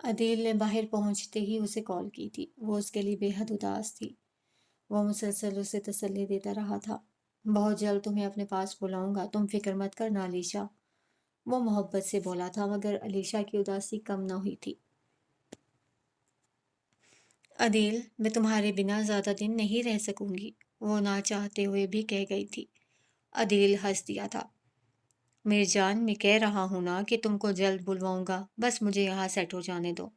عدیل نے باہر پہنچتے ہی اسے کال کی تھی۔ وہ اس کے لیے بے حد اداس تھی۔ وہ مسلسل اسے تسلی دیتا رہا تھا۔ بہت جلد تمہیں اپنے پاس بلاؤں گا، تم فکر مت کرنا علیشا۔ وہ محبت سے بولا تھا، مگر علیشا کی اداسی کم نہ ہوئی تھی۔ عدیل، میں تمہارے بنا زیادہ دن نہیں رہ سکوں گی، وہ نہ چاہتے ہوئے بھی کہہ گئی تھی۔ عدیل ہنس دیا تھا۔ میری جان، میں کہہ رہا ہوں نا کہ تم کو جلد بلواؤں گا، بس مجھے یہاں سیٹ ہو جانے دو۔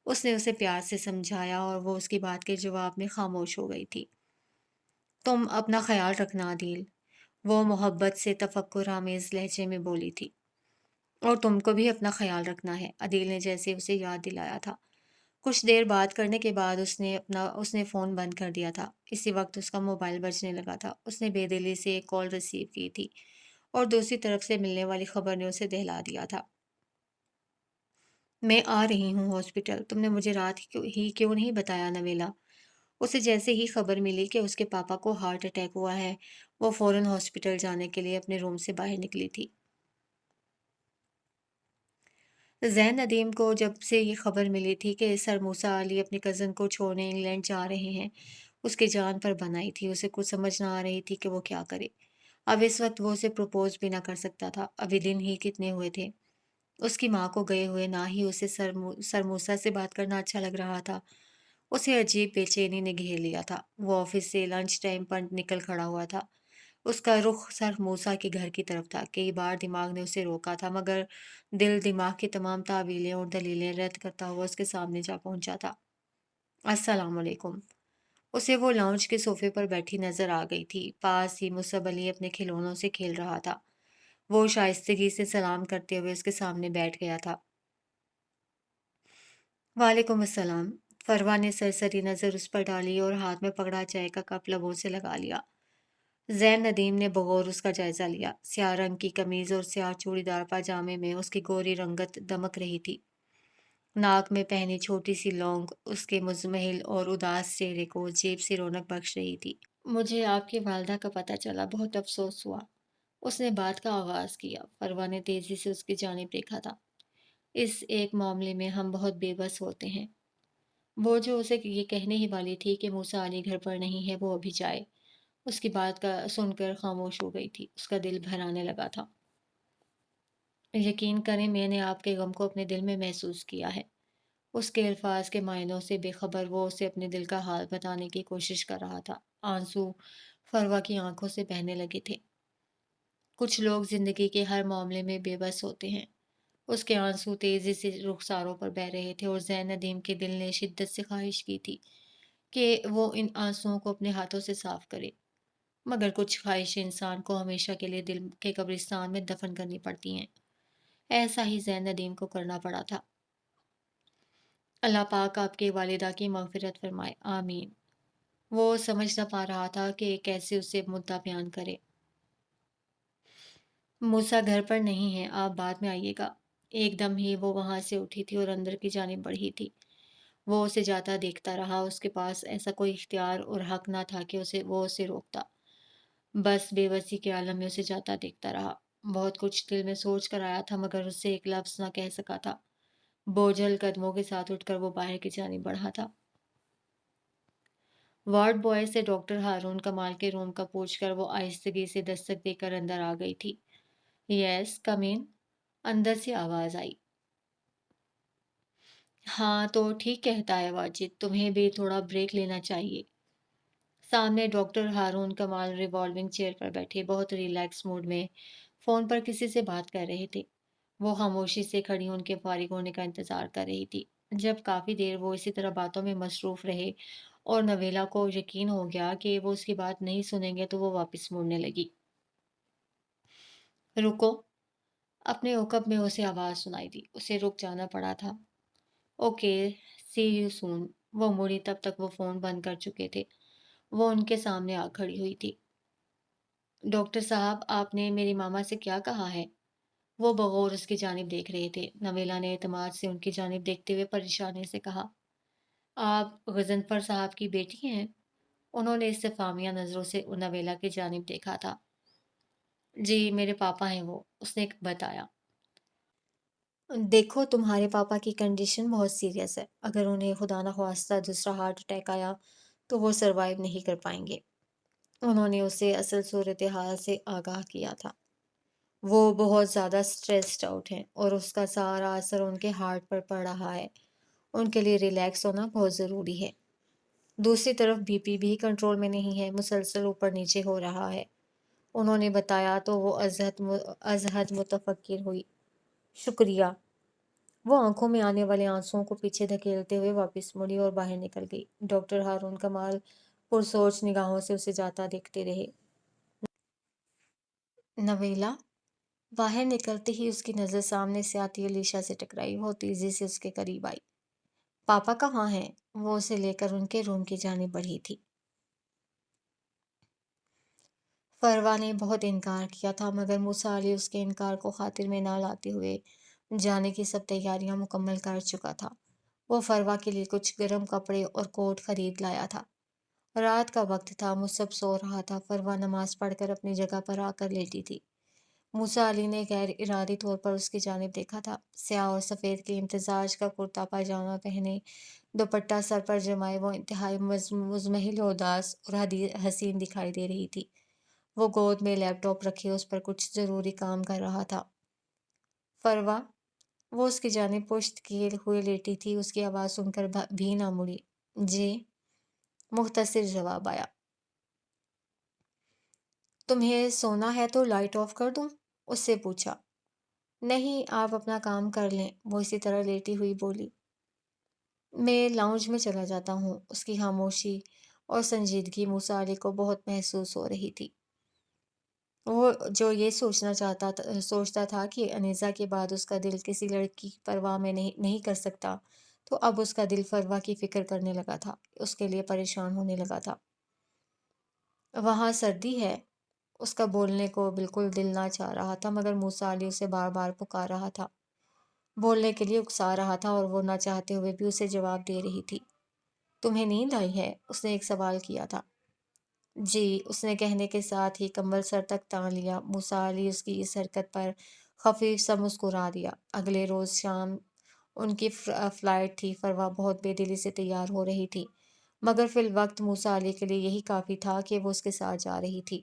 اس نے اسے پیار سے سمجھایا اور وہ اس کی بات کے جواب میں خاموش ہو گئی تھی۔ تم اپنا خیال رکھنا عدیل، وہ محبت سے تفکر آمیز لہجے میں بولی تھی۔ اور تم کو بھی اپنا خیال رکھنا ہے، عدیل نے جیسے اسے یاد دلایا تھا۔ کچھ دیر بات کرنے کے بعد اس نے فون بند کر دیا تھا۔ اسی وقت اس کا موبائل بجنے لگا تھا۔ اس نے بے دلی سے ایک کال ریسیو کی تھی اور دوسری طرف سے ملنے والی خبر نے اسے دہلا دیا تھا۔ میں آ رہی ہوں ہاسپٹل، تم نے مجھے رات ہی کیوں نہیں بتایا نویلا؟ اسے جیسے ہی خبر ملی کہ اس کے پاپا کو ہارٹ اٹیک ہوا ہے، وہ فوراً ہاسپٹل جانے کے لیے اپنے روم سے باہر نکلی تھی۔ زین ندیم کو جب سے یہ خبر ملی تھی کہ سر موسیٰ علی اپنی کزن کو چھوڑنے انگلینڈ جا رہے ہیں، اس کی جان پر بن آئی تھی۔ اسے کچھ سمجھ نہ آ رہی تھی کہ وہ کیا کرے۔ اب اس وقت وہ اسے پروپوز بھی نہ کر سکتا تھا، ابھی دن ہی کتنے ہوئے تھے اس کی ماں کو گئے ہوئے، نہ ہی اسے سر موسیٰ سے بات کرنا اچھا لگ رہا تھا۔ اسے عجیب بے چینی نے گھیر لیا تھا۔ وہ آفس سے لنچ ٹائم پر نکل کھڑا ہوا تھا۔ اس کا رخ سر موسیٰ کے گھر کی طرف تھا۔ کئی بار دماغ نے اسے روکا تھا، مگر دل دماغ کی تمام تعویلیں اور دلیلیں رد کرتا ہوا اس کے سامنے جا پہنچا تھا۔ السلام علیکم۔ اسے وہ لاؤنج کے صوفے پر بیٹھی نظر آ گئی تھی۔ پاس ہی مصعب علی اپنے کھلونوں سے کھیل رہا تھا۔ وہ شائستگی سے سلام کرتے ہوئے اس کے سامنے بیٹھ گیا تھا۔ وعلیکم السلام۔ فروا نے سرسری نظر اس پر ڈالی اور ہاتھ میں پکڑا چائے کا کپ لبوں سے لگا لیا۔ زین ندیم نے بغور اس کا جائزہ لیا۔ سیاہ رنگ کی قمیض اور سیاہ چوڑی دار پاجامے میں اس کی گوری رنگت دمک رہی تھی۔ ناک میں پہنی چھوٹی سی لونگ اس کے مزمحل اور اداس چہرے کو عجیب سی رونق بخش رہی تھی۔ مجھے آپ کی والدہ کا پتہ چلا، بہت افسوس ہوا۔ اس نے بات کا آغاز کیا۔ فروا نے تیزی سے اس کی جانب دیکھا تھا۔ اس ایک معاملے میں ہم بہت بے بس ہوتے ہیں۔ وہ جو اسے یہ کہنے ہی والی تھی کہ موسیٰ علی گھر پر نہیں ہے، وہ ابھی جائے، اس کی بات کا سن کر خاموش ہو گئی تھی۔ اس کا دل بھر آنے لگا تھا۔ یقین کریں، میں نے آپ کے غم کو اپنے دل میں محسوس کیا ہے۔ اس کے الفاظ کے معنوں سے بے خبر وہ اسے اپنے دل کا حال بتانے کی کوشش کر رہا تھا۔ آنسو فروا کی آنکھوں سے بہنے لگے تھے۔ کچھ لوگ زندگی کے ہر معاملے میں بے بس ہوتے ہیں۔ اس کے آنسو تیزی سے رخساروں پر بہہ رہے تھے اور زین ندیم کے دل نے شدت سے خواہش کی تھی کہ وہ ان آنسوؤں کو اپنے ہاتھوں سے صاف کرے، مگر کچھ خواہشیں انسان کو ہمیشہ کے لیے دل کے قبرستان میں دفن کرنی پڑتی ہیں۔ ایسا ہی زین ندیم کو کرنا پڑا تھا۔ اللہ پاک آپ کی والدہ کی مغفرت فرمائے، آمین۔ وہ سمجھ نہ پا رہا تھا کہ کیسے اسے مدعا بیان کرے۔ موسیٰ گھر پر نہیں ہے، آپ بعد میں آئیے گا۔ ایک دم ہی وہ وہاں سے اٹھی تھی اور اندر کی جانب بڑھی تھی۔ وہ اسے جاتا دیکھتا رہا۔ اس کے پاس ایسا کوئی اختیار اور حق نہ تھا کہ وہ اسے روکتا۔ بس بے بسی کے عالم میں اسے جاتا دیکھتا رہا۔ بہت کچھ دل میں سوچ کر آیا تھا، مگر اس سے ایک لفظ نہ کہہ سکا تھا۔ بوجھل قدموں کے ساتھ اٹھ کر وہ باہر کی جانب بڑھا تھا۔ وارڈ بوائے سے ڈاکٹر ہارون کمال کے روم کا پوچھ کر وہ آہستگی سے دستک دے کر اندر آ گئی تھی۔ یس کم ان، اندر سے آواز آئی۔ ہاں تو ٹھیک کہتا ہے واجد، تمہیں بھی تھوڑا بریک لینا چاہیے۔ سامنے ڈاکٹر ہارون کمال ریوالونگ چیئر پر بیٹھے بہت ریلیکس موڈ میں فون پر کسی سے بات کر رہے تھے۔ وہ خاموشی سے کھڑی ان کے فارغ ہونے کا انتظار کر رہی تھی۔ جب کافی دیر وہ اسی طرح باتوں میں مصروف رہے اور نویلا کو یقین ہو گیا کہ وہ اس کی بات نہیں سنیں گے تو وہ واپس مڑنے لگی۔ رکو، اپنے عقب میں اسے آواز سنائی دی۔ اسے رک جانا پڑا تھا۔ Okay, see you soon. وہ مڑی، تب تک وہ فون بند کر چکے تھے۔ وہ ان کے سامنے آ کھڑی ہوئی تھی۔ ڈاکٹر صاحب، آپ نے میری ماما سے کیا کہا ہے؟ وہ بغور اس کی جانب دیکھ رہے تھے۔ نویلا نے اعتماد سے ان کی جانب دیکھتے ہوئے پریشانی سے کہا، آپ غضنفر صاحب کی بیٹی ہیں؟ انہوں نے استفہامیہ نظروں سے نویلا کی جانب دیکھا تھا۔ جی، میرے پاپا ہیں وہ، اس نے بتایا۔ دیکھو تمہارے پاپا کی کنڈیشن بہت سیریس ہے، اگر انہیں خدا نخواستہ دوسرا ہارٹ اٹیک آیا تو وہ سروائیو نہیں کر پائیں گے۔ انہوں نے اسے اصل صورتحال سے آگاہ کیا تھا۔ وہ بہت زیادہ سٹریسڈ آؤٹ ہیں اور اس کا سارا اثر ان کے ہارٹ پر پڑ رہا ہے۔ ان کے لیے ریلیکس ہونا بہت ضروری ہے۔ دوسری طرف بی پی بھی کنٹرول میں نہیں ہے، مسلسل اوپر نیچے ہو رہا ہے۔ انہوں نے بتایا تو وہ ازحد متفکر ہوئی۔ شکریہ۔ وہ آنکھوں میں آنے والے آنسوؤں کو پیچھے دھکیلتے ہوئے واپس مڑی اور باہر نکل گئی۔ ڈاکٹر ہارون کمال پرسوچ نگاہوں سے اسے جاتا دیکھتے رہے۔ نویلا باہر نکلتے ہی اس کی نظر سامنے سے آتی علیشا سے ٹکرائی۔ وہ تیزی سے اس کے قریب آئی۔ پاپا کہاں ہیں؟ وہ اسے لے کر ان کے روم کی جانب بڑھی تھی۔ فروا نے بہت انکار کیا تھا مگر موسیٰ علی اس کے انکار کو خاطر میں نہ لاتے ہوئے جانے کی سب تیاریاں مکمل کر چکا تھا۔ وہ فروا کے لیے کچھ گرم کپڑے اور کوٹ خرید لایا تھا۔ رات کا وقت تھا، مصعب سو رہا تھا۔ فروا نماز پڑھ کر اپنی جگہ پر آ کر لیٹی تھی۔ موسیٰ علی نے غیر ارادی طور پر اس کی جانب دیکھا تھا۔ سیاہ اور سفید کے امتزاج کا کرتا پاجامہ پہنے، دوپٹہ سر پر جمائے، وہ انتہائی مزمحل و اداس اور حسین دکھائی دے رہی تھی۔ وہ گود میں لیپ ٹاپ رکھے اس پر کچھ ضروری کام کر رہا تھا۔ فروا، وہ اس کی جانب پشت کیے ہوئے لیٹی تھی۔ اس کی آواز سن کر بھی نہ مڑی۔ جی، مختصر جواب آیا۔ تمہیں سونا ہے تو لائٹ آف کر دوں؟ اس سے پوچھا۔ نہیں، آپ اپنا کام کر لیں، وہ اسی طرح لیٹی ہوئی بولی۔ میں لاؤنج میں چلا جاتا ہوں۔ اس کی خاموشی اور سنجیدگی موسیٰ علی کو بہت محسوس ہو رہی تھی۔ وہ جو یہ سوچتا تھا کہ انیزہ کے بعد اس کا دل کسی لڑکی کی پرواہ میں نہیں کر سکتا، تو اب اس کا دل فروا کی فکر کرنے لگا تھا، اس کے لیے پریشان ہونے لگا تھا۔ وہاں سردی ہے؟ اس کا بولنے کو بالکل دل نہ چاہ رہا تھا مگر موسیٰ علی اسے بار بار پکار رہا تھا، بولنے کے لیے اکسا رہا تھا اور وہ نہ چاہتے ہوئے بھی اسے جواب دے رہی تھی۔ تمہیں نیند آئی ہے؟ اس نے ایک سوال کیا تھا۔ جی، اس نے کہنے کے ساتھ ہی کمبل سر تک تان لیا۔ موسیٰ علی اس کی اس حرکت پر خفیف سا مسکرا دیا۔ اگلے روز شام ان کی فلائٹ تھی۔ فروا بہت بے دلی سے تیار ہو رہی تھی مگر فی الوقت موسیٰ علی کے لیے یہی کافی تھا کہ وہ اس کے ساتھ جا رہی تھی۔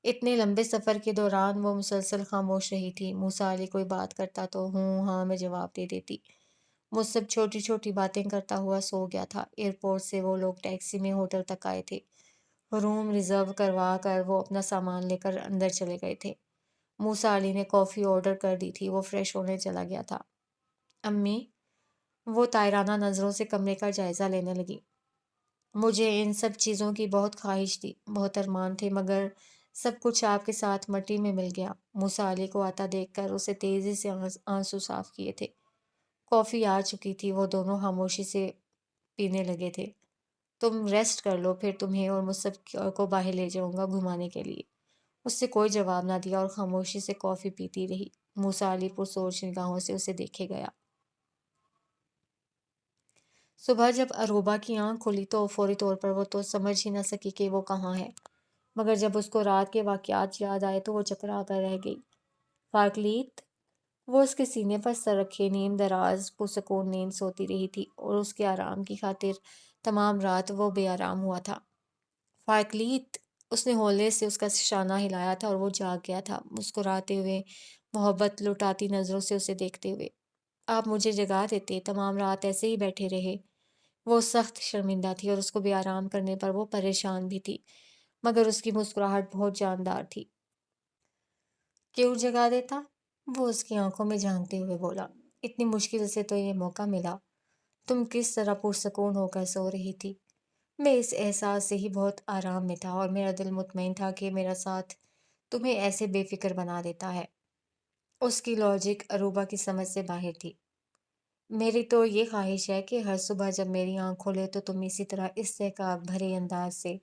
اتنے لمبے سفر کے دوران وہ مسلسل خاموش رہی تھی۔ موسیٰ علی کوئی بات کرتا تو ہوں ہاں میں جواب دے دیتی۔ مصعب چھوٹی چھوٹی باتیں کرتا ہوا سو گیا تھا۔ ایئرپورٹ سے وہ لوگ ٹیکسی میں ہوٹل تک آئے تھے۔ روم ریزرو کروا کر وہ اپنا سامان لے کر اندر چلے گئے تھے۔ موسیٰ علی نے کافی آرڈر کر دی تھی۔ وہ فریش ہونے چلا گیا تھا۔ امی، وہ طائرانہ نظروں سے کمرے کا جائزہ لینے لگی۔ مجھے ان سب چیزوں کی بہت خواہش تھی، بہت ارمان تھے مگر سب کچھ آپ کے ساتھ مٹی میں مل گیا۔ موسیٰ علی کو آتا دیکھ کر اسے تیزی سے آنسو صاف کیے تھے۔ کافی آ چکی تھی۔ وہ دونوں خاموشی سے پینے لگے تھے۔ تم ریسٹ کر لو، پھر تمہیں اور مصعب کو باہر لے جاؤں گا گھمانے کے لیے۔ اس سے کوئی جواب نہ دیا اور خاموشی سے کافی پیتی رہی۔ موسیٰ علی پرسوچ نگاہوں سے اسے دیکھے گیا۔ صبح جب اروبا کی آنکھ کھلی تو فوری طور پر وہ تو سمجھ ہی نہ سکی کہ وہ کہاں ہے، مگر جب اس کو رات کے واقعات یاد آئے تو وہ چکرا کر رہ گئی۔ فارکلیت، وہ اس کے سینے پر سر رکھے نیند دراز پرسکون نیند سوتی رہی تھی اور اس کے آرام کی خاطر تمام رات وہ بے آرام ہوا تھا۔ فارکلیت، اس نے ہولے سے اس کا شانہ ہلایا تھا اور وہ جاگ گیا تھا، مسکراتے ہوئے، محبت لٹاتی نظروں سے اسے دیکھتے ہوئے۔ آپ مجھے جگا دیتے، تمام رات ایسے ہی بیٹھے رہے۔ وہ سخت شرمندہ تھی اور اس کو بے آرام کرنے پر وہ پریشان بھی تھی مگر اس کی مسکراہٹ بہت جاندار تھی۔ کیوں جگا دیتا؟ وہ اس کی آنکھوں میں جھانکتے ہوئے بولا۔ اتنی مشکل سے تو یہ موقع ملا۔ تم کس طرح پرسکون ہو کر سو رہی تھی۔ میں اس احساس سے ہی بہت آرام میں تھا اور میرا دل مطمئن تھا کہ میرا ساتھ تمہیں ایسے بے فکر بنا دیتا ہے۔ اس کی لاجک اروبا کی سمجھ سے باہر تھی۔ میری تو یہ خواہش ہے کہ ہر صبح جب میری آنکھ کھولے تو تم اسی طرح استحقاق بھرے انداز سے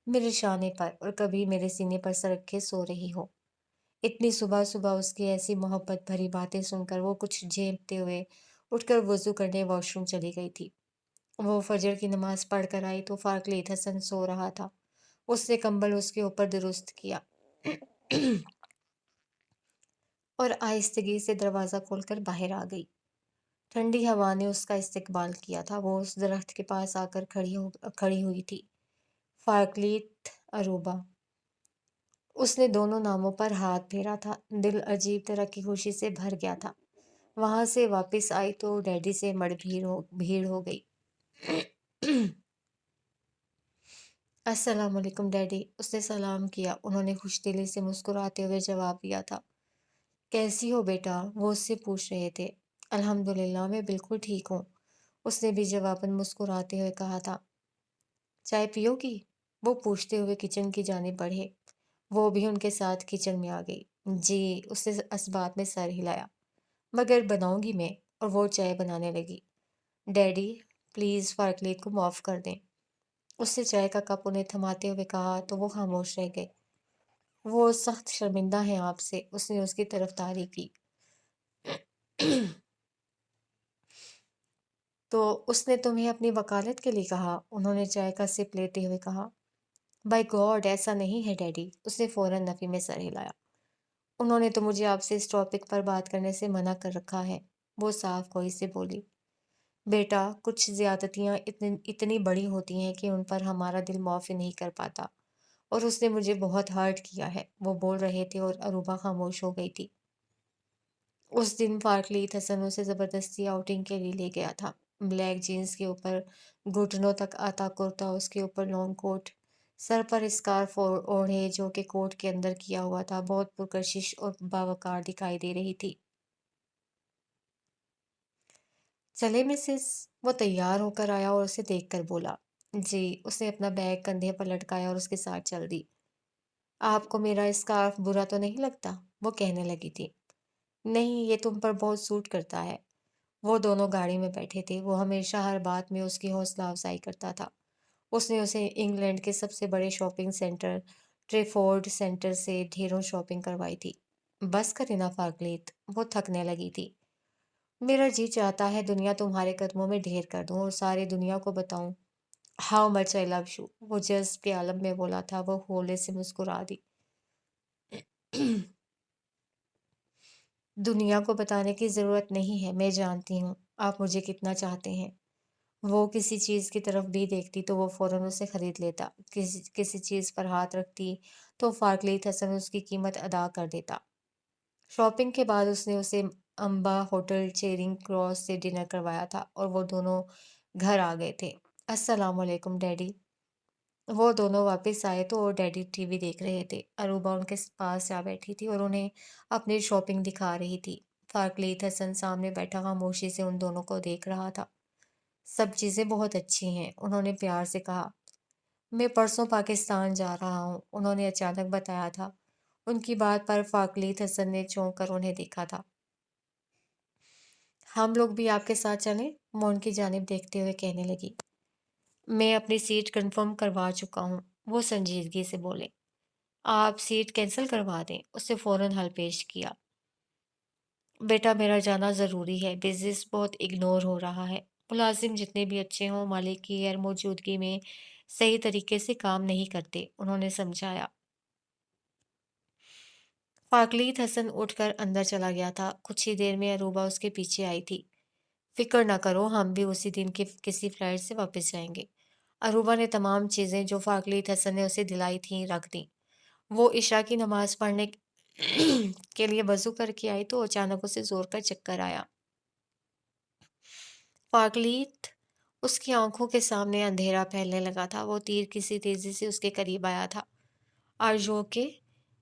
میرے شانے پر اور کبھی میرے سینے پر سر رکھے سو رہی ہو۔ اتنی صبح صبح اس کی ایسی محبت بھری باتیں سن کر وہ کچھ جھیمتے ہوئے اٹھ کر وضو کرنے واش روم چلی گئی تھی۔ وہ فجر کی نماز پڑھ کر آئی تو فارکلیت حسن سو رہا تھا۔ اس نے کمبل اس کے اوپر درست کیا اور آہستگی سے دروازہ کھول کر باہر آ گئی۔ ٹھنڈی ہوا نے اس کا استقبال کیا تھا۔ وہ اس درخت کے پاس آ کر کھڑی ہوئی تھی۔ فارکلیت اروبا۔ اس نے دونوں ناموں پر ہاتھ پھیرا تھا۔ دل عجیب طرح کی خوشی سے بھر گیا تھا۔ وہاں سے واپس آئی تو ڈیڈی سے مڑ بھیڑ ہو گئی۔ السلام علیکم ڈیڈی، اس نے سلام کیا۔ انہوں نے خوش دلی سے مسکراتے ہوئے جواب دیا تھا۔ کیسی ہو بیٹا؟ وہ اس سے پوچھ رہے تھے۔ الحمدللہ، میں بالکل ٹھیک ہوں، اس نے بھی جواباً مسکراتے ہوئے کہا تھا۔ چائے پیو گی؟ وہ پوچھتے ہوئے کچن کی جانب بڑھے۔ وہ بھی ان کے ساتھ کچن میں آ گئی۔ جی، اس نے اسباب میں سر ہلایا۔ مگر بناؤں گی میں، اور وہ چائے بنانے لگی۔ ڈیڈی پلیز فارکلیت کو معاف کر دیں، اس نے چائے کا کپ انہیں تھماتے ہوئے کہا تو وہ خاموش رہ گئے۔ وہ سخت شرمندہ ہیں آپ سے، اس نے اس کی طرفداری کی۔ تو اس نے تمہیں اپنی وکالت کے لیے کہا؟ انہوں نے چائے کا سپ لیتے ہوئے کہا۔ بائی گاڈ، ایسا نہیں ہے ڈیڈی، اس نے فوراً نفی میں سر ہلایا۔ انہوں نے تو مجھے آپ سے اس ٹاپک پر بات کرنے سے منع کر رکھا ہے، وہ صاف گوئی سے بولی۔ بیٹا، کچھ زیادتیاں اتنی بڑی ہوتی ہیں کہ ان پر ہمارا دل معافی نہیں کر پاتا، اور اس نے مجھے بہت ہرٹ کیا ہے، وہ بول رہے تھے اور اروبا خاموش ہو گئی تھی۔ اس دن فارکلیت حسن اسے زبردستی آؤٹنگ کے لیے لے گیا تھا۔ بلیک جینز کے اوپر گھٹنوں تک آتا کرتا، اس کے اوپر لانگ کوٹ، سر پر اسکارف اوڑھے جو کہ کوٹ کے اندر کیا ہوا تھا، بہت پرکشش اور باوقار دکھائی دے رہی تھی۔ چلے مسز، وہ تیار ہو کر آیا اور اسے دیکھ کر بولا۔ جی، اس نے اپنا بیگ کندھے پر لٹکایا اور اس کے ساتھ چل دی۔ آپ کو میرا اسکارف برا تو نہیں لگتا؟ وہ کہنے لگی تھی۔ نہیں، یہ تم پر بہت سوٹ کرتا ہے۔ وہ دونوں گاڑی میں بیٹھے تھے۔ وہ ہمیشہ ہر بات میں اس کی حوصلہ افزائی کرتا تھا۔ اس نے اسے انگلینڈ کے سب سے بڑے شاپنگ سینٹر ٹریفورڈ سینٹر سے ڈھیروں شاپنگ کروائی تھی۔ بس کرے نا فارکلیت، وہ تھکنے لگی تھی۔ میرا جی چاہتا ہے دنیا تمہارے قدموں میں ڈھیر کر دوں اور ساری دنیا کو بتاؤں how much I love you, وہ جذب کے عالم میں بولا تھا۔ وہ ہولے سے مسکرا دی۔ دنیا کو بتانے کی ضرورت نہیں ہے، میں جانتی ہوں آپ مجھے کتنا چاہتے ہیں۔ وہ کسی چیز کی طرف بھی دیکھتی تو وہ فوراً اسے خرید لیتا۔ کسی چیز پر ہاتھ رکھتی تو فارکلیت حسن اس کی قیمت ادا کر دیتا۔ شاپنگ کے بعد اس نے اسے امبا ہوٹل چیرنگ کراس سے ڈنر کروایا تھا اور وہ دونوں گھر آ گئے تھے۔ السلام علیکم ڈیڈی۔ وہ دونوں واپس آئے تو ڈیڈی ٹی وی دیکھ رہے تھے۔ اروبا ان کے پاس جا بیٹھی تھی اور انہیں اپنی شاپنگ دکھا رہی تھی۔ فارکلیت حسن سامنے بیٹھا خاموشی سے ان دونوں کو دیکھ رہا تھا۔ سب چیزیں بہت اچھی ہیں، انہوں نے پیار سے کہا۔ میں پرسوں پاکستان جا رہا ہوں، انہوں نے اچانک بتایا تھا۔ ان کی بات پر فارکلیت حسن نے چونک کر انہیں دیکھا تھا۔ ہم لوگ بھی آپ کے ساتھ چلیں؟ وہ ان کی جانب دیکھتے ہوئے کہنے لگی۔ میں اپنی سیٹ کنفرم کروا چکا ہوں، وہ سنجیدگی سے بولے۔ آپ سیٹ کینسل کروا دیں، اس نے فوراً حل پیش کیا۔ بیٹا، میرا جانا ضروری ہے، بزنس بہت اگنور ہو رہا ہے۔ ملازم جتنے بھی اچھے ہوں، مالک کی غیر موجودگی میں صحیح طریقے سے کام نہیں کرتے، انہوں نے سمجھایا۔ فارکلیت حسن اٹھ کر اندر چلا گیا تھا۔ کچھ ہی دیر میں اروبا اس کے پیچھے آئی تھی۔ فکر نہ کرو، ہم بھی اسی دن کی کسی فلائٹ سے واپس جائیں گے۔ اروبا نے تمام چیزیں جو فارکلیت حسن نے اسے دلائی تھیں رکھ دیں۔ وہ عشاء کی نماز پڑھنے کے لیے وضو کر کے آئی تو اچانک اسے زور کا چکر آیا۔ فارکلیت، اس کی آنکھوں کے سامنے اندھیرا پھیلنے لگا تھا۔ وہ تیر کسی تیزی سے اس کے قریب آیا تھا۔ آرجو کے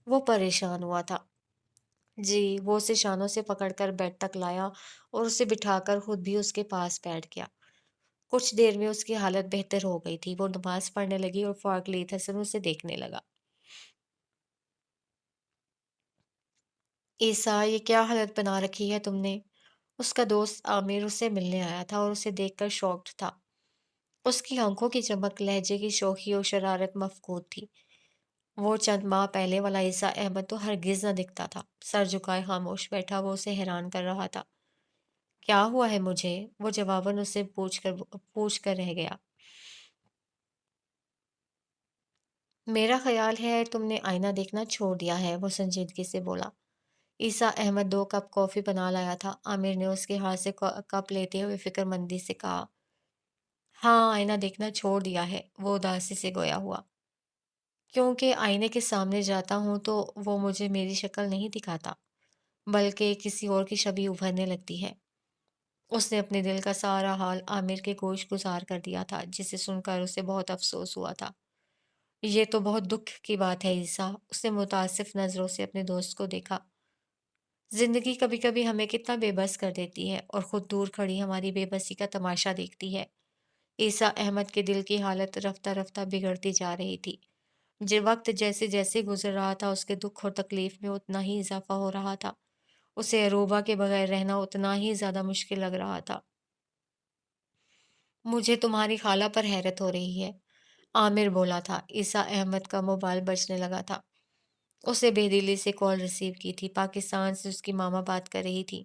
وہ پریشان ہوا تھا۔ جی، وہ اسے شانوں سے پکڑ کر بیڈ تک لایا اور اسے بٹھا کر خود بھی اس کے پاس بیٹھ گیا۔ کچھ دیر میں اس کی حالت بہتر ہو گئی تھی۔ وہ نماز پڑھنے لگی اور فارکلیت حسن اسے دیکھنے لگا۔ عیسیٰ، یہ کیا حالت بنا رکھی ہے تم نے؟ اس کا دوست عامر اسے ملنے آیا تھا اور اسے دیکھ کر شاکڈ تھا۔ اس کی آنکھوں کی چمک، لہجے کی شوخی اور شرارت مفقود تھی۔ وہ چند ماہ پہلے والا عیسیٰ احمد تو ہرگز نہ دکھتا تھا۔ سر جھکائے خاموش بیٹھا، وہ اسے حیران کر رہا تھا۔ کیا ہوا ہے مجھے؟ وہ جواباً اس سے پوچھ کر رہ گیا۔ میرا خیال ہے تم نے آئینہ دیکھنا چھوڑ دیا ہے، وہ سنجیدگی سے بولا۔ عیسیٰ احمد 2 کپ کافی بنا لایا تھا۔ عامر نے اس کے ہاتھ سے کپ لیتے ہوئے فکر مندی سے کہا، ہاں آئینہ دیکھنا چھوڑ دیا ہے، وہ اداسی سے گویا ہوا۔ کیونکہ آئینے کے سامنے جاتا ہوں تو وہ مجھے میری شکل نہیں دکھاتا، بلکہ کسی اور کی شبیہ ابھرنے لگتی ہے۔ اس نے اپنے دل کا سارا حال عامر کے گوش گزار کر دیا تھا، جسے سن کر اسے بہت افسوس ہوا تھا۔ یہ تو بہت دکھ کی بات ہے عیسیٰ، اس نے متاسف نظروں سے اپنے دوست کو دیکھا۔ زندگی کبھی کبھی ہمیں کتنا بے بس کر دیتی ہے اور خود دور کھڑی ہماری بے بسی کا تماشا دیکھتی ہے۔ عیسیٰ احمد کے دل کی حالت رفتہ رفتہ بگڑتی جا رہی تھی۔ وقت جیسے جیسے گزر رہا تھا اس کے دکھ اور تکلیف میں اتنا ہی اضافہ ہو رہا تھا۔ اسے اروبہ کے بغیر رہنا اتنا ہی زیادہ مشکل لگ رہا تھا۔ مجھے تمہاری خالہ پر حیرت ہو رہی ہے، عامر بولا تھا۔ عیسیٰ احمد کا موبائل بجنے لگا تھا۔ اسے بے دلی سے کال ریسیو کی تھی۔ پاکستان سے اس کی ماما بات کر رہی تھی۔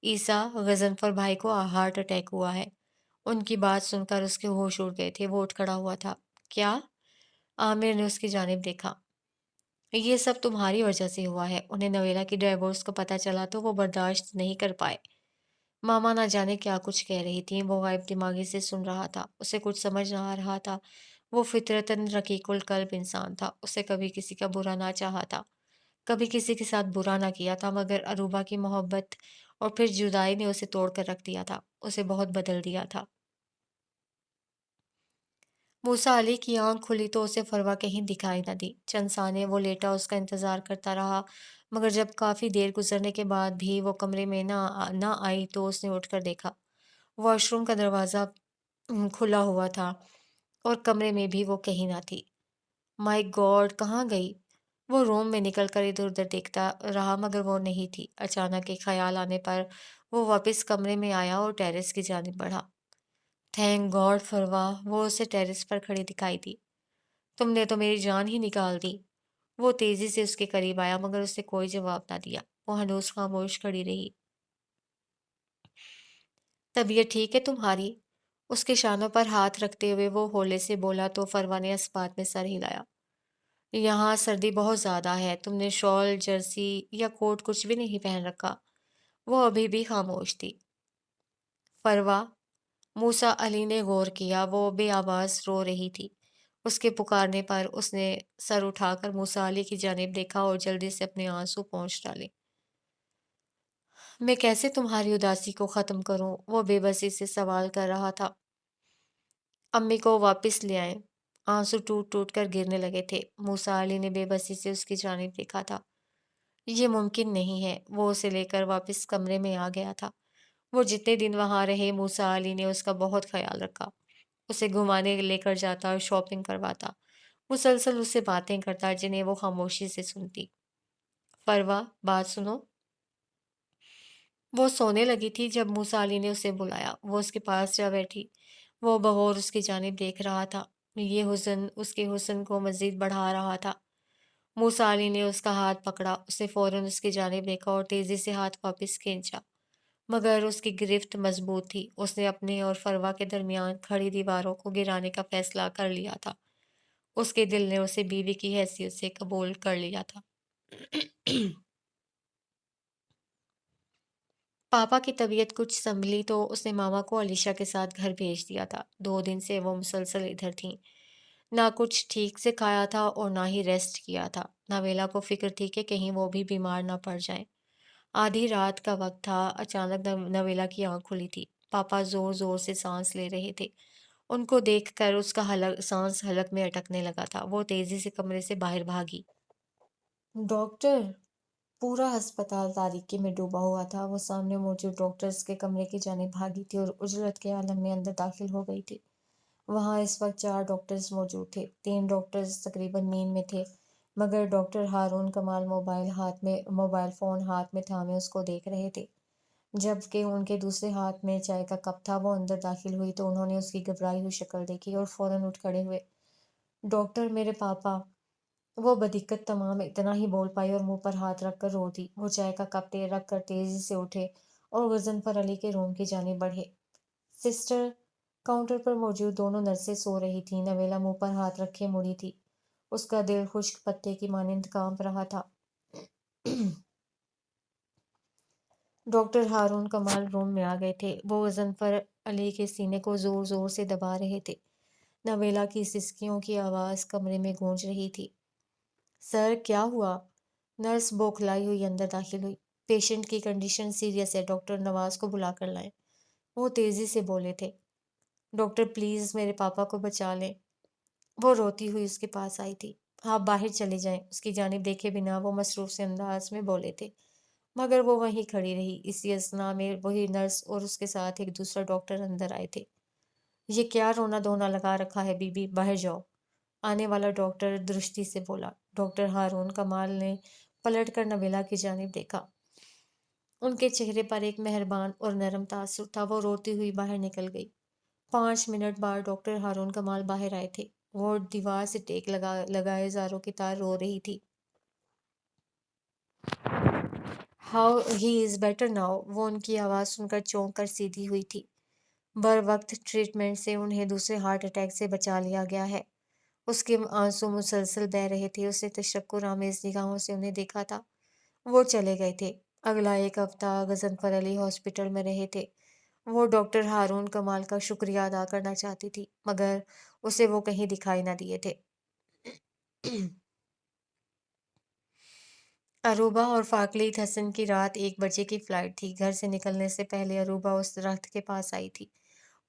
عیسیٰ، غضنفر بھائی کو ہارٹ اٹیک ہوا ہے۔ ان کی بات سن کر اس کے ہوش اڑ گئے تھے۔ وہ اٹھ کھڑا ہوا تھا۔ کیا؟ عامر نے اس کی جانب دیکھا۔ یہ سب تمہاری وجہ سے ہوا ہے۔ انہیں نویلا کی ڈائیورس کا پتہ چلا تو وہ برداشت نہیں کر پائے۔ ماما نہ جانے کیا کچھ کہہ رہی تھیں۔ وہ غائب دماغی سے سن رہا تھا۔ اسے کچھ سمجھ نہ آ رہا تھا۔ وہ فطرتاً رقیق القلب انسان تھا۔ اسے کبھی کسی کا برا نہ چاہا تھا، کبھی کسی کے ساتھ برا نہ کیا تھا، مگر اروبہ کی محبت اور پھر جدائی نے اسے توڑ کر رکھ دیا تھا، اسے بہت بدل دیا تھا۔ موسیٰ علی کی آنکھ کھلی تو اسے فروا کہیں دکھائی نہ دی۔ چند ثانیے وہ لیٹا اس کا انتظار کرتا رہا، مگر جب کافی دیر گزرنے کے بعد بھی وہ کمرے میں نہ آئی تو اس نے اٹھ کر دیکھا۔ واش روم کا دروازہ کھلا ہوا تھا اور کمرے میں بھی وہ کہیں نہ تھی۔ مائی گاڈ، کہاں گئی؟ وہ روم میں نکل کر ادھر ادھر دیکھتا رہا مگر وہ نہیں تھی۔ اچانک ایک خیال آنے پر وہ واپس کمرے میں آیا اور ٹیرس کی جانب بڑھا۔ تھینک گاڈ فروا، وہ اسے ٹیرس پر کھڑی دکھائی دی۔ تم نے تو میری جان ہی نکال دی۔ وہ تیزی سے اس کے قریب آیا مگر اس نے کوئی جواب نہ دیا۔ وہ ہنوز خاموش کھڑی رہی۔ طبیعت ٹھیک ہے تمہاری؟ اس کے شانوں پر ہاتھ رکھتے ہوئے وہ ہولے سے بولا تو فروا نے اس بات میں سر ہلایا۔ یہاں سردی بہت زیادہ ہے، تم نے شال، جرسی یا کوٹ کچھ بھی نہیں پہن رکھا۔ وہ ابھی بھی خاموش تھی۔ فروا، موسیٰ علی نے غور کیا، وہ بے آواز رو رہی تھی۔ اس کے پکارنے پر اس نے سر اٹھا کر موسیٰ علی کی جانب دیکھا اور جلدی سے اپنے آنسو پونچھ ڈالے۔ میں کیسے تمہاری اداسی کو ختم کروں؟ وہ بے بسی سے سوال کر رہا تھا۔ امی کو واپس لے آئیں۔ آنسو ٹوٹ ٹوٹ کر گرنے لگے تھے۔ موسیٰ علی نے بے بسی سے اس کی جانب دیکھا تھا۔ یہ ممکن نہیں ہے۔ وہ اسے لے کر واپس کمرے میں آ گیا تھا۔ وہ جتنے دن وہاں رہے موسیٰ علی نے اس کا بہت خیال رکھا۔ اسے گھمانے لے کر جاتا اور شاپنگ کرواتا، مسلسل اس سے باتیں کرتا جنہیں وہ خاموشی سے سنتی۔ فروا، بات سنو۔ وہ سونے لگی تھی جب موسیٰ علی نے اسے بلایا۔ وہ اس کے پاس جا بیٹھی۔ وہ بغور اس کی جانب دیکھ رہا تھا۔ یہ حزن اس کے حسن کو مزید بڑھا رہا تھا۔ موسیٰ علی نے اس کا ہاتھ پکڑا۔ اس نے فوراً اس کی جانب دیکھا اور تیزی سے ہاتھ واپس کھینچا، مگر اس کی گرفت مضبوط تھی۔ اس نے اپنے اور فروا کے درمیان کھڑی دیواروں کو گرانے کا فیصلہ کر لیا تھا۔ اس کے دل نے اسے بیوی کی حیثیت سے قبول کر لیا تھا۔ پاپا کی طبیعت کچھ سنبھلی تو اس نے ماما کو علیشہ کے ساتھ گھر بھیج دیا تھا۔ 2 دن سے وہ مسلسل ادھر تھیں۔ نہ کچھ ٹھیک سے کھایا تھا اور نہ ہی ریسٹ کیا تھا۔ نویلا کو فکر تھی کہ کہیں وہ بھی بیمار نہ پڑ جائیں۔ آدھی رات کا وقت تھا۔ اچانک نویلا کی آنکھ کھلی تھی۔ پاپا زور زور سے سانس لے رہے تھے۔ ان کو دیکھ کر اس کا سانس حلق میں اٹکنے لگا تھا۔ وہ تیزی سے کمرے سے باہر بھاگی۔ ڈاکٹر! پورا ہسپتال تاریکی میں ڈوبا ہوا تھا۔ وہ سامنے موجود ڈاکٹرز کے کمرے کی جانب بھاگی تھی اور اجلت کے عالم میں اندر داخل ہو گئی تھی۔ وہاں اس وقت 4 ڈاکٹرز موجود تھے۔ 3 ڈاکٹرز تقریباً نیند میں تھے، مگر ڈاکٹر ہارون کمال موبائل فون ہاتھ میں تھامے اس کو دیکھ رہے تھے، جبکہ ان کے دوسرے ہاتھ میں چائے کا کپ تھا۔ وہ اندر داخل ہوئی تو انہوں نے اس کی گھبرائی ہوئی شکل دیکھی اور فوراً اٹھ کھڑے ہوئے۔ ڈاکٹر، میرے پاپا! وہ بدقت تمام اتنا ہی بول پائی اور منہ پر ہاتھ رکھ کر رو دی۔ وہ چائے کا کپ رکھ کر تیزی سے اٹھے اور غضنفر علی کے روم کی جانب بڑھے۔ سسٹر! کاؤنٹر پر موجود دونوں نرسیں سو رہی تھیں۔ نویلا منہ پر ہاتھ رکھے مڑی تھی۔ اس کا دل خشک پتے کی مانند کانپ رہا تھا۔ ڈاکٹر ہارون کمال روم میں آ گئے تھے۔ وہ وزن پر علی کے سینے کو زور زور سے دبا رہے تھے۔ نویلا کی سسکیوں کی آواز کمرے میں گونج رہی تھی۔ سر کیا ہوا؟ نرس بوکھلائی ہوئی اندر داخل ہوئی۔ پیشنٹ کی کنڈیشن سیریس ہے، ڈاکٹر نواز کو بلا کر لائیں۔ وہ تیزی سے بولے تھے۔ ڈاکٹر پلیز میرے پاپا کو بچا لیں۔ وہ روتی ہوئی اس کے پاس آئی تھی۔ آپ باہر چلے جائیں، اس کی جانب دیکھے بنا وہ مصروف سے انداز میں بولے تھے، مگر وہ وہیں کھڑی رہی۔ اسی اثنا میں وہی نرس اور اس کے ساتھ ایک دوسرا ڈاکٹر اندر آئے تھے۔ یہ کیا رونا دھونا لگا رکھا ہے بی بی، باہر جاؤ۔ آنے والا ڈاکٹر درستی سے بولا۔ ڈاکٹر ہارون کمال نے پلٹ کر نبیلہ کی جانب دیکھا۔ ان کے چہرے پر ایک مہربان اور نرم تاثر تھا۔ وہ روتی ہوئی باہر نکل گئی۔ 5 منٹ بعد ڈاکٹر ہارون کمال باہر آئے تھے۔ وہ دیوار سے ٹیک لگائے زاروں کی طرح رو رہی تھی۔ How he is better now. وہ ان کی آواز سن کر چونک کر سیدھی ہوئی تھی۔ بر وقت ٹریٹمنٹ سے انہیں دوسرے ہارٹ اٹیک سے بچا لیا گیا ہے۔ اس کے آنسو مسلسل بہہ رہے تھے۔ اس نے تشکر آمیز نگاہوں سے انہیں دیکھا تھا۔ وہ چلے گئے تھے۔ اگلا ایک ہفتہ غضنفر علی ہاسپٹل میں رہے تھے۔ وہ ڈاکٹر ہارون کمال کا شکریہ ادا کرنا چاہتی تھی، مگر اسے وہ کہیں دکھائی نہ دیے تھے۔ اروبہ اور فاقلیت حسن کی رات 1 بجے کی فلائٹ تھی۔ گھر سے نکلنے سے پہلے اروبہ اس درخت کے پاس آئی تھی۔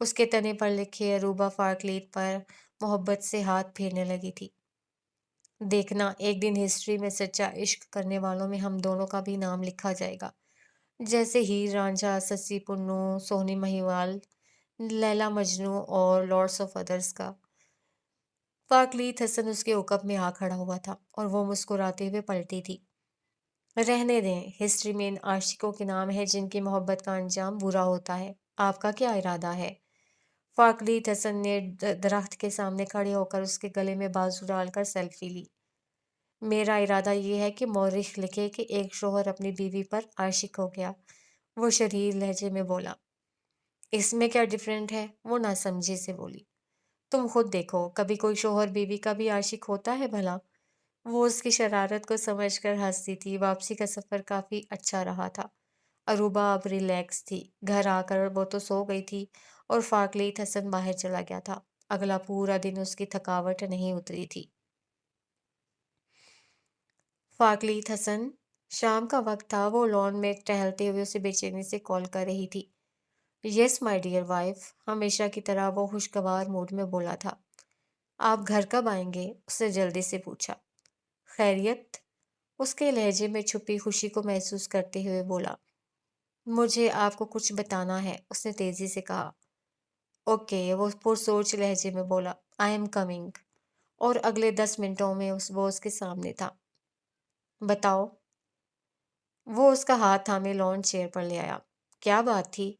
اس کے تنے پر لکھے اروبہ فاقلیت پر محبت سے ہاتھ پھیرنے لگی تھی۔ دیکھنا، ایک دن ہسٹری میں سچا عشق کرنے والوں میں ہم دونوں کا بھی نام لکھا جائے گا، جیسے ہیر رانجھا، سسی پنو، سونی مہیوال، لیلا مجنو اور لارڈس آف ادرس کا۔ فاقلیت حسن اس کے عقب میں آ کھڑا ہوا تھا اور وہ مسکراتے ہوئے پلٹی تھی۔ رہنے دیں، ہسٹری میں ان عاشقوں کے نام ہے جن کی محبت کا انجام برا ہوتا ہے۔ آپ کا کیا ارادہ ہے؟ فاقلیت حسن نے درخت کے سامنے کھڑے ہو کر اس کے گلے میں بازو ڈال کر سیلفی لی۔ میرا ارادہ یہ ہے کہ مورخ لکھے کہ ایک شوہر اپنی بیوی پر عاشق ہو گیا۔ وہ شریر لہجے میں بولا۔ اس میں کیا ڈفرینٹ ہے؟ وہ ناسمجھی سے بولی۔ تم خود دیکھو، کبھی کوئی شوہر بیوی کا بھی عاشق ہوتا ہے بھلا؟ وہ اس کی شرارت کو سمجھ کر ہنستی تھی۔ واپسی کا سفر کافی اچھا رہا تھا۔ اروبہ اب ریلیکس تھی۔ گھر آ کر وہ تو سو گئی تھی اور فاقلیت حسن باہر چلا گیا تھا۔ اگلا پورا دن اس کی تھکاوٹ نہیں اتری تھی۔ فاقلیت حسن، شام کا وقت تھا۔ وہ لان میں ٹہلتے ہوئے اسے بے چینی سے کال کر رہی تھی۔ یس مائی ڈیئر وائف، ہمیشہ کی طرح وہ خوشگوار موڈ میں بولا تھا۔ آپ گھر کب آئیں گے؟ اس نے جلدی سے پوچھا۔ خیریت؟ اس کے لہجے میں چھپی خوشی کو محسوس کرتے ہوئے بولا۔ مجھے آپ کو کچھ بتانا ہے، اس نے تیزی سے کہا۔ اوکے، وہ پرسوچ لہجے میں بولا۔ I am coming. اور اگلے 10 منٹوں میں وہ اس کے سامنے تھا۔ بتاؤ۔ وہ اس کا ہاتھ تھامے لان چیئر پر لے آیا۔ کیا بات تھی؟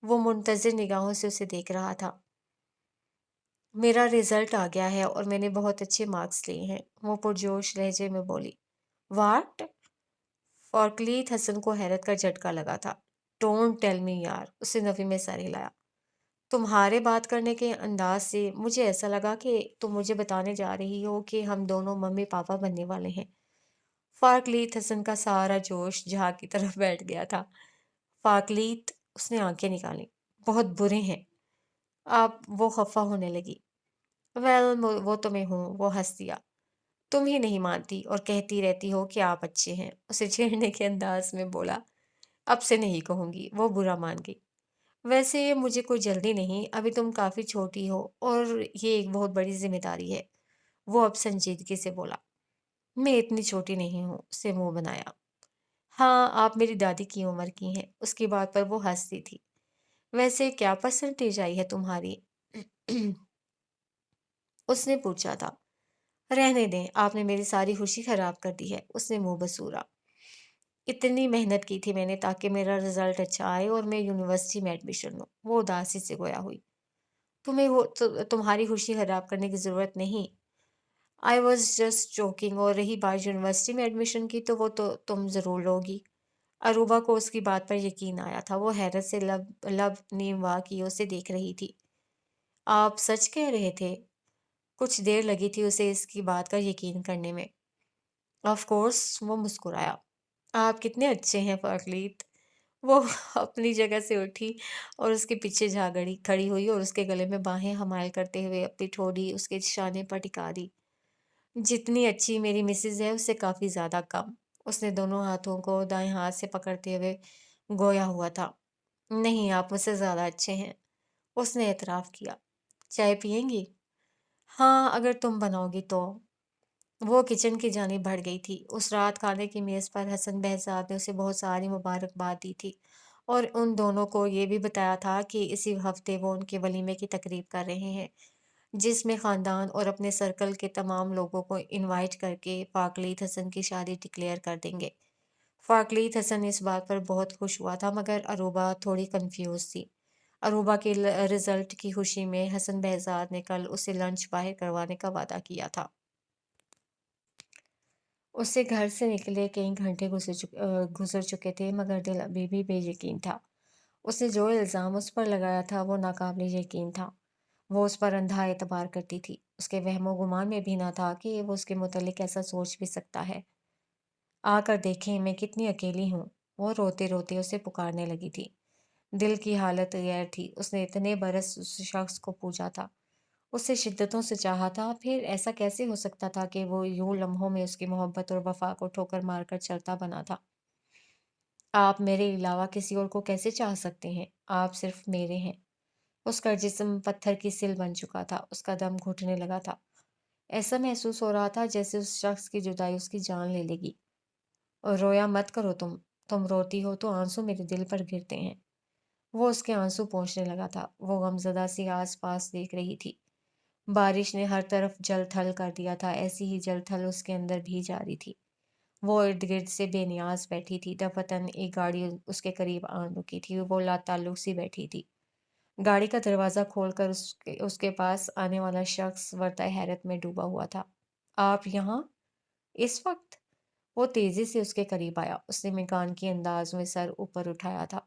وہ منتظر نگاہوں سے اسے دیکھ رہا تھا۔ میرا رزلٹ آ گیا ہے اور میں نے بہت اچھے مارکس لیے ہیں، وہ پرجوش لہجے میں بولی۔ واٹ؟ فاقلیت حسن کو حیرت کا جھٹکا لگا تھا۔ ڈونٹ ٹیل می یار، اسے نفی میں سر ہلایا۔ تمہارے بات کرنے کے انداز سے مجھے ایسا لگا کہ تم مجھے بتانے جا رہی ہو کہ ہم دونوں ممی پاپا بننے والے ہیں۔ فاقلیت حسن کا سارا جوش جہاز کی طرف بیٹھ گیا تھا۔ فاقلیت، اس نے آنکھیں نکالیں، بہت برے ہیں آپ؟ وہ خفا ہونے لگی۔ ویل وہ تو میں ہوں، وہ ہنس دیا۔ تم ہی نہیں مانتی اور کہتی رہتی ہو کہ آپ اچھے ہیں، اسے چھیڑنے کے انداز میں بولا۔ اب سے نہیں کہوں گی، وہ برا مان گئی۔ ویسے مجھے کوئی جلدی نہیں، ابھی تم کافی چھوٹی ہو اور یہ ایک بہت بڑی ذمہ داری ہے، وہ اب سنجیدگی سے بولا۔ میں اتنی چھوٹی نہیں ہوں، اسے منہ بنایا۔ ہاں، آپ میری دادی کی عمر کی ہیں، اس کی بات پر وہ ہنستی تھی۔ ویسے کیا پرسنٹیج آئی ہے تمہاری؟ اس نے پوچھا تھا۔ رہنے دیں، آپ نے میری ساری خوشی خراب کر دی ہے، اس نے منہ بسورا۔ اتنی محنت کی تھی میں نے تاکہ میرا رزلٹ اچھا آئے اور میں یونیورسٹی میں ایڈمیشن لوں، وہ اداسی سے گویا ہوئی۔ تمہاری خوشی خراب کرنے کی ضرورت نہیں، آئی واز جسٹ جوکنگ، اور رہی بات یونیورسٹی میں ایڈمیشن کی تو وہ تو تم ضرور لوگی۔ اروبہ کو اس کی بات پر یقین آیا تھا۔ وہ حیرت سے لب نیم وا کیے اسے دیکھ رہی تھی۔ آپ سچ کہہ رہے تھے؟ کچھ دیر لگی تھی اسے اس کی بات کا یقین کرنے میں۔ آف کورس، وہ مسکرایا۔ آپ کتنے اچھے ہیں فاقلیت، وہ اپنی جگہ سے اٹھی اور اس کے پیچھے جا گڑی کھڑی ہوئی اور اس کے گلے میں باہیں حمائل کرتے ہوئے اپنی ٹھوڑی اس کے شانے پر ٹکا دی۔ جتنی اچھی میری مسز ہے اس سے کافی زیادہ کم۔ اس نے دونوں ہاتھوں کو دائیں ہاتھ سے پکڑتے ہوئے گویا ہوا تھا۔ نہیں، آپ مجھ سے زیادہ اچھے ہیں، اس نے اعتراف کیا۔ چائے پیئیں گی؟ ہاں، اگر تم بناؤ گی تو۔ وہ کچن کی جانب بڑھ گئی تھی۔ اس رات کھانے کی میز پر حسن بہزاد نے اسے بہت ساری مبارکباد دی تھی اور ان دونوں کو یہ بھی بتایا تھا کہ اسی ہفتے وہ ان کے ولیمے کی تقریب کر رہے ہیں، جس میں خاندان اور اپنے سرکل کے تمام لوگوں کو انوائٹ کر کے فاقلیت حسن کی شادی ڈکلیئر کر دیں گے۔ فاقلیت حسن اس بات پر بہت خوش ہوا تھا، مگر اروبا تھوڑی کنفیوز تھی۔ اروبا کے رزلٹ کی خوشی میں حسن بہزاد نے کل اسے لنچ باہر کروانے کا وعدہ کیا تھا۔ اس سے گھر سے نکلے کئی گھنٹے گزر چکے تھے، مگر دل ابھی بھی بے یقین تھا۔ اس نے جو الزام اس پر لگایا تھا وہ ناقابل یقین تھا۔ وہ اس پر اندھا اعتبار کرتی تھی۔ اس کے وہم و گمان میں بھی نہ تھا کہ وہ اس کے متعلق ایسا سوچ بھی سکتا ہے۔ آ کر دیکھیں میں کتنی اکیلی ہوں، وہ روتے روتے اسے پکارنے لگی تھی۔ دل کی حالت غیر تھی۔ اس نے اتنے برس اس شخص کو پوجا تھا، اسے شدتوں سے چاہا تھا، پھر ایسا کیسے ہو سکتا تھا کہ وہ یوں لمحوں میں اس کی محبت اور وفا کو ٹھوکر مار کر چلتا بنا تھا؟ آپ میرے علاوہ کسی اور کو کیسے چاہ سکتے ہیں؟ آپ صرف میرے ہیں۔ اس کا جسم پتھر کی سل بن چکا تھا، اس کا دم گھٹنے لگا تھا۔ ایسا محسوس ہو رہا تھا جیسے اس شخص کی جدائی اس کی جان لے لے گی۔ اور رویا مت کرو تم روتی ہو تو آنسو میرے دل پر گرتے ہیں۔ وہ اس کے آنسو پونچھنے لگا تھا۔ وہ غمزدہ سی آس پاس دیکھ رہی تھی۔ بارش نے ہر طرف جل تھل کر دیا تھا، ایسی ہی جل تھل اس کے اندر بھی جاری تھی۔ وہ ارد گرد سے بے نیاز بیٹھی تھی۔ دفعتاً ایک گاڑی اس کے قریب آن رکی تھی۔ وہ لا تعلق سی بیٹھی تھی۔ گاڑی کا دروازہ کھول کر اس کے پاس آنے والا شخص ورطہ حیرت میں ڈوبا ہوا تھا۔ آپ یہاں؟ اس وقت؟ وہ تیزی سے اس کے قریب آیا۔ اس نے مکان کی انداز میں سر اوپر اٹھایا تھا۔